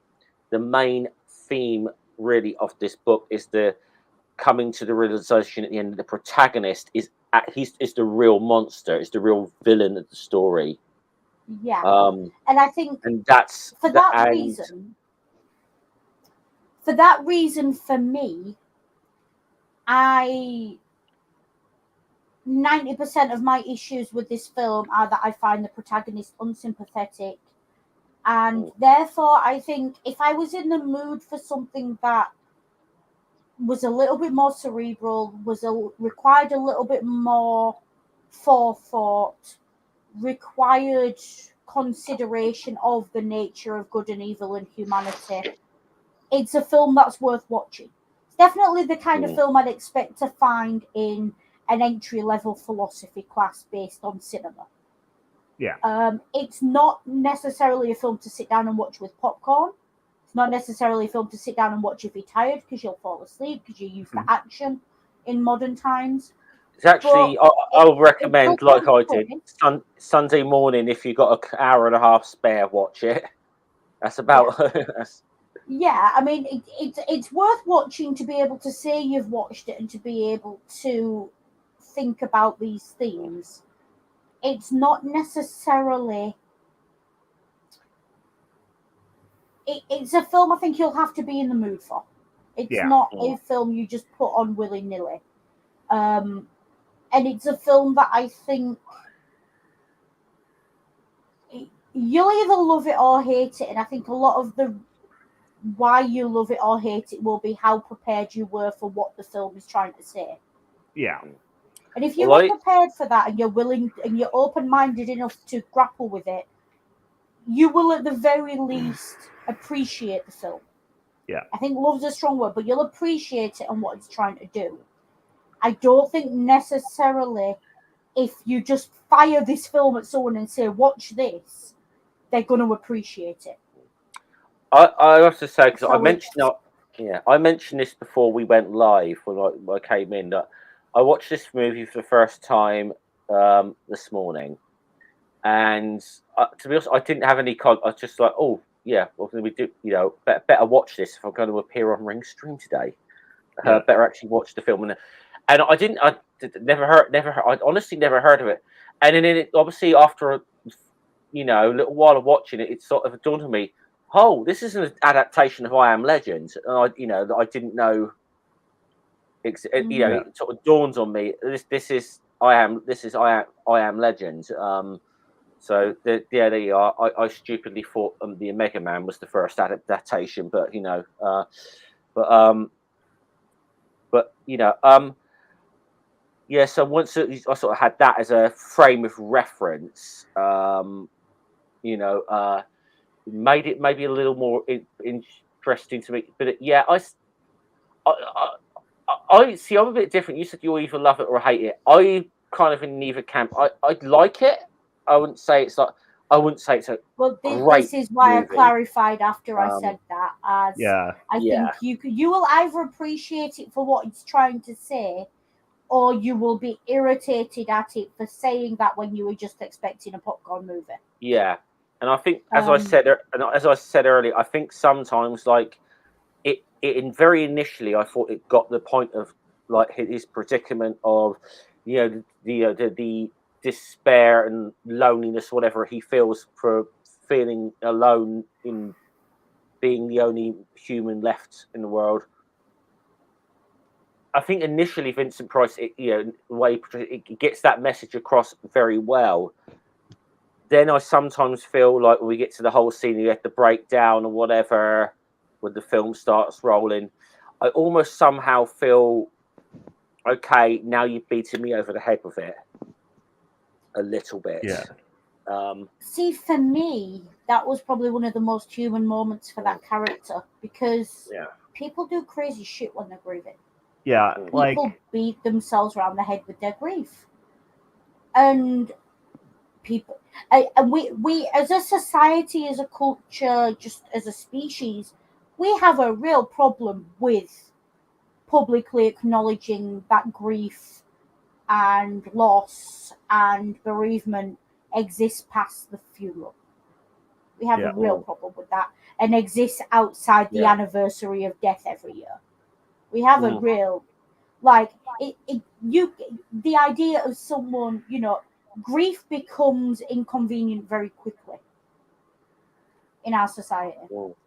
The main theme really of this book is the coming to the realization at the end that the protagonist is the real monster, is the real villain of the story. Yeah. And I think, and that's for that reason, for me, 90% of my issues with this film are that I find the protagonist unsympathetic, and therefore I think if I was in the mood for something that was a little bit more cerebral, required a little bit more forethought, required consideration of the nature of good and evil and humanity, it's a film that's worth watching. It's definitely the kind of film I'd expect to find in an entry-level philosophy class based on cinema. Yeah. It's not necessarily a film to sit down and watch with popcorn. It's not necessarily a film to sit down and watch if you're tired, because you'll fall asleep because you're used to action in modern times. It's actually, I'll recommend, like I did, Sunday morning, if you've got an hour and a half spare, watch it. That's about... Yeah, I mean, it's worth watching to be able to say you've watched it and to be able to think about these themes. It's not necessarily... It's a film I think you'll have to be in the mood for. It's not a film you just put on willy-nilly. And it's a film that I think you'll either love it or hate it, and I think a lot of the why you love it or hate it will be how prepared you were for what the film is trying to say. Yeah. And if you were prepared for that and you're willing and you're open-minded enough to grapple with it, you will at the very least appreciate the film. Yeah. I think love's a strong word, but you'll appreciate it and what it's trying to do. I don't think necessarily if you just fire this film at someone and say, watch this, they're going to appreciate it. I have to say, because I mentioned this before we went live when I came in, that I watched this movie for the first time this morning, and to be honest, I didn't have any. I was just like, oh yeah, what can we do? You know, better watch this if I'm going to appear on Ring Stream today. Better actually watch the film, and I never heard. I honestly never heard of it, and then it obviously after a little while of watching it, it sort of dawned on me. Oh, this is an adaptation of I Am Legend, and that I didn't know. It sort of dawns on me. This is I Am Legend. So there you are. I stupidly thought the Mega Man was the first adaptation, but yeah. So once I sort of had that as a frame of reference, made it maybe a little more interesting to me. But I see. I'm a bit different. You said you either love it or hate it. I kind of in neither camp. I like it. I wouldn't say it's a great this is why movie. I clarified after I said that. As I think you will either appreciate it for what it's trying to say, or you will be irritated at it for saying that when you were just expecting a popcorn movie. Yeah. And I think, as I said earlier, I think sometimes, like it very initially, I thought it got the point of like his predicament of, the despair and loneliness, whatever he feels for feeling alone in being the only human left in the world. I think initially Vincent Price, the way it gets that message across very well. Then I sometimes feel like when we get to the whole scene, you have the breakdown or whatever, when the film starts rolling, I almost somehow feel, okay, now you've beaten me over the head with it a little bit. Yeah. See, for me, that was probably one of the most human moments for that character, because people do crazy shit when they're grieving. Yeah, like People beat themselves around the head with their grief, and people, and we as a society, as a culture, just as a species, we have a real problem with publicly acknowledging that grief and loss and bereavement exists past the funeral. We have a real problem with that, and exists outside the anniversary of death every year. We have a real, like, the idea of someone, grief becomes inconvenient very quickly in our society.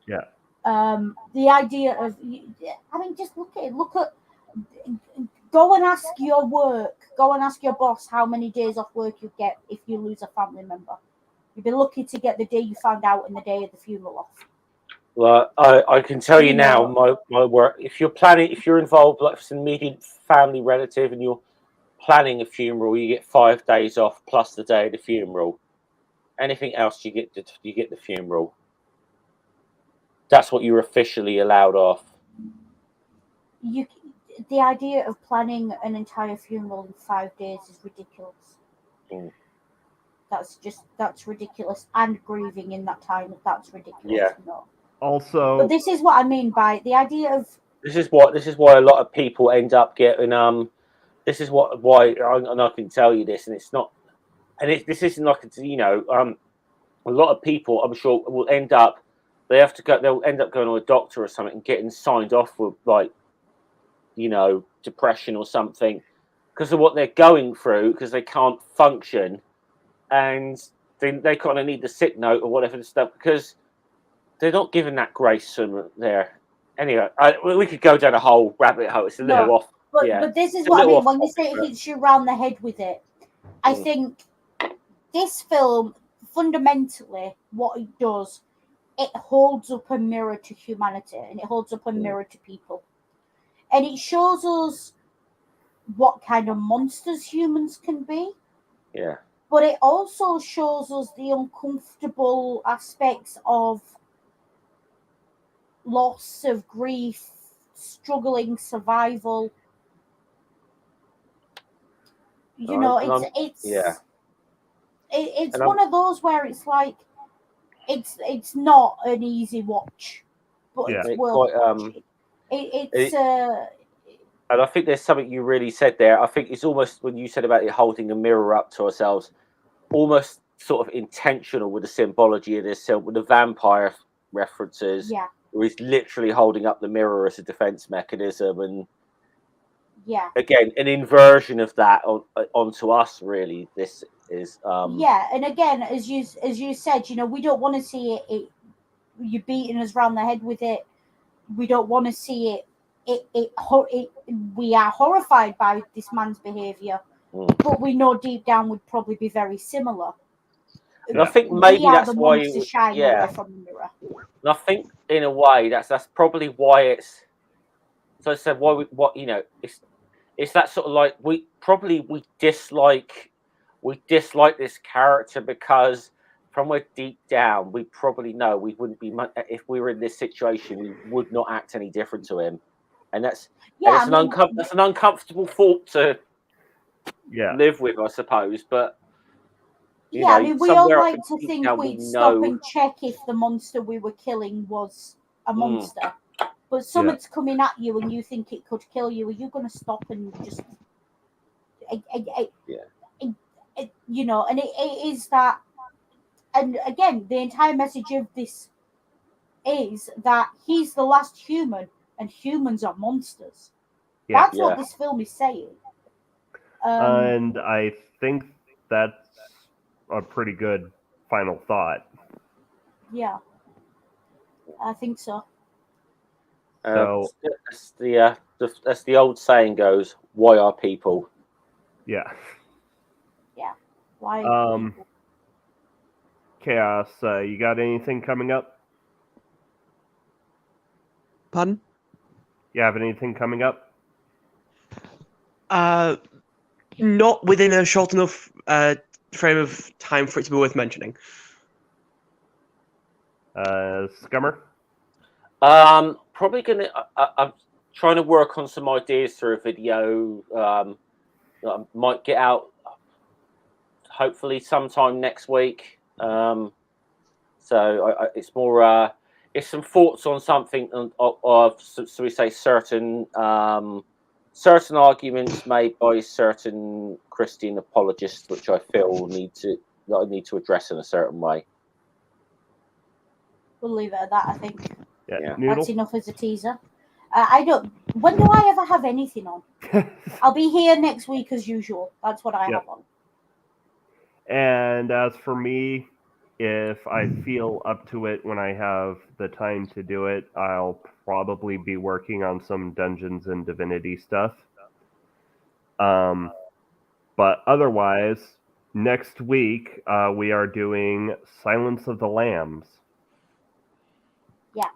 Yeah. The idea of, just look at, go and ask your work, go and ask your boss how many days off work you get if you lose a family member. You'd be lucky to get the day you found out and the day of the funeral off. Well, I can tell you now, my work. If you're involved, like with an immediate family relative, and you're planning a funeral, you get 5 days off plus the day of the funeral. Anything else, you get the funeral. That's what you're officially allowed off. The idea of planning an entire funeral in 5 days is ridiculous. That's ridiculous, and grieving in that time, that's ridiculous. Yeah. No. Also, but this is what I mean by the idea of. This is why a lot of people end up getting This is why and I can tell you this, and it's not, and this isn't like a lot of people, I'm sure, will end up. They'll end up going to a doctor or something and getting signed off with, like, depression or something, because of what they're going through, because they can't function, and they kind of need the sick note or whatever the stuff, because they're not given that grace from there. Anyway, we could go down a whole rabbit hole. It's a little off. But this is what I mean when you say it hits you around the head with it. I think this film, fundamentally, what it does, it holds up a mirror to humanity, and it holds up a mirror to people. And it shows us what kind of monsters humans can be. Yeah. But it also shows us the uncomfortable aspects of loss, of grief, struggling, survival. It's one of those where it's like it's not an easy watch, but it's worth watching. And I think there's something you really said there. I think it's almost, when you said about it holding a mirror up to ourselves, almost sort of intentional with the symbology of this film, with the vampire references. Yeah. Where he's literally holding up the mirror as a defense mechanism, and again, an inversion of that onto us. Really, this is. And again, as you said, we don't want to see it. You're beating us round the head with it. We don't want to see it. We are horrified by this man's behaviour, but we know deep down would probably be very similar. And I think maybe that's why away from the mirror. And I think in a way that's probably why it's. So I said, it's that sort of like we dislike this character because from where deep down we probably know we wouldn't be, if we were in this situation, we would not act any different to him. And that's an uncomfortable thought to live with, I suppose. But we all like to think we'd stop and check if the monster we were killing was a monster. But something's coming at you and you think it could kill you. Are you going to stop and just, and it is that. And again, the entire message of this is that he's the last human, and humans are monsters. That's what this film is saying. And I think that's a pretty good final thought. Yeah, I think so. So as the old saying goes, why are people? Yeah. Why are people? Chaos, you got anything coming up? Pardon? You have anything coming up? Not within a short enough frame of time for it to be worth mentioning? Scummer? Probably gonna. I'm trying to work on some ideas through a video. I might get out hopefully sometime next week. So it's more. It's some thoughts on something of so we say certain certain arguments made by certain Christian apologists, which I feel I need to address in a certain way. We'll leave it at that, I think. Yeah. That's enough as a teaser. I don't. When do I ever have anything on? I'll be here next week as usual. That's what I have on. And as for me, if I feel up to it when I have the time to do it, I'll probably be working on some Dungeons and Divinity stuff. But otherwise, next week we are doing Silence of the Lambs. Yeah.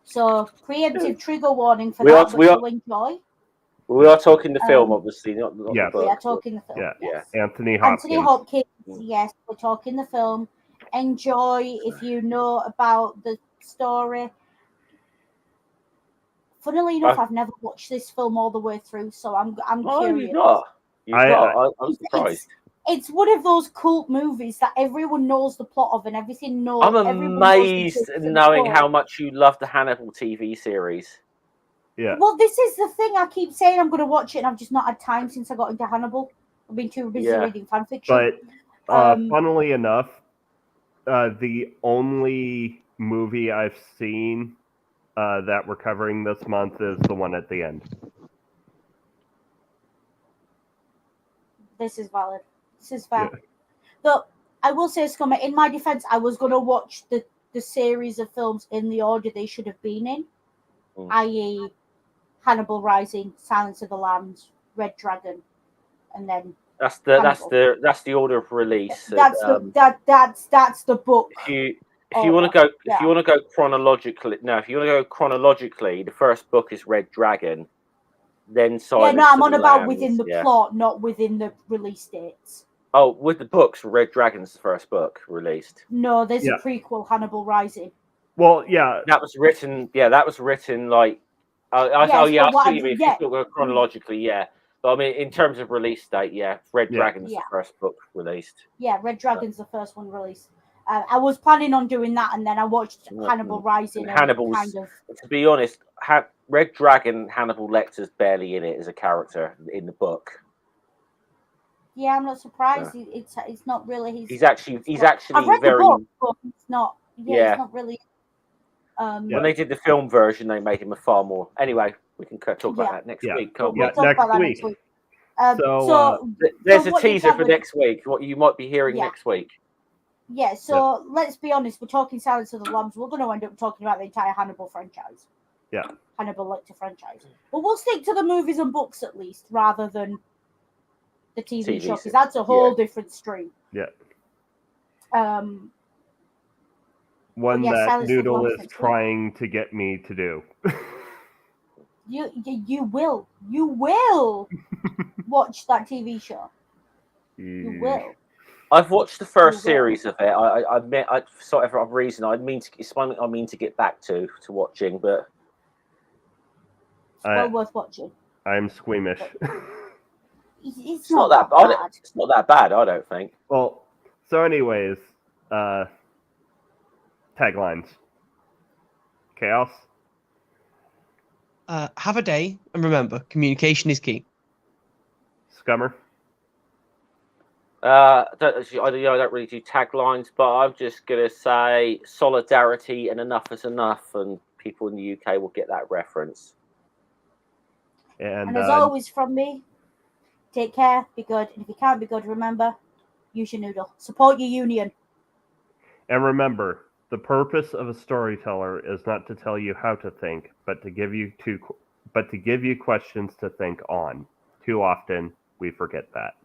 So preemptive trigger warning for that, but you'll enjoy. We are talking the film, obviously, not the book. We are talking the film. Yeah, yes. Anthony Hopkins. Yes, we're talking the film. Enjoy if you know about the story. Funnily enough, I've never watched this film all the way through, so I'm curious. I'm surprised. It's one of those cult movies that everyone knows the plot of and everything knows. I'm amazed knowing how much you love the Hannibal TV series. Yeah. Well, this is the thing. I keep saying I'm going to watch it, and I've just not had time since I got into Hannibal. I've been too busy reading fan fiction. But funnily enough, the only movie I've seen that we're covering this month is the one at the end. This is valid. This is fair. Yeah. Though I will say, Scummer, in my defense, I was going to watch the series of films in the order they should have been in, i.e., Hannibal Rising, Silence of the Lambs, Red Dragon, and then that's the order of release. That's the book. If you want to go chronologically, the first book is Red Dragon, then Silence. Yeah, no, I'm on about Lambs, within the plot, not within the release dates. Oh, with the books, Red Dragon's the first book released. No, there's a prequel, Hannibal Rising. Well, yeah, that was written. Yeah, that was written like. I see you mean. If you go chronologically, but I mean, in terms of release date, Red Dragon's the first book released. Yeah, Red Dragon's the first one released. I was planning on doing that, and then I watched Hannibal Rising. Hannibal's, to be honest, Red Dragon, Hannibal Lecter's barely in it as a character in the book. Yeah, I'm not surprised. It's not really his. He's actually I've read very. The book, but it's not. Yeah, it's not really. When they did the film version, they made him a far more. Anyway, we can talk about that next week. We'll talk about that next week. So there's a teaser for next week. What you might be hearing next week. Yeah. So let's be honest. We're talking Silence of the Lambs. We're going to end up talking about the entire Hannibal franchise. Yeah. Hannibal Lecter franchise. But we'll stick to the movies and books at least, rather than the TV show, because that's a whole different stream. Yeah. One that Noodle is trying to get me to do. You will watch that TV show. You will. I've watched the first series of it. I for whatever reason, it's something I mean to get back to watching, but it's well worth watching. I'm squeamish. It's not that bad. It's not that bad, I don't think. Well, so anyways, taglines. Chaos. Have a day, and remember, communication is key. Scummer. I don't really do taglines, but I'm just gonna say solidarity and enough is enough, and people in the UK will get that reference. And as always from me, take care, be good, and if you can't be good, remember, use your noodle. Support your union. And remember, the purpose of a storyteller is not to tell you how to think, but to give you questions to think on. Too often, we forget that.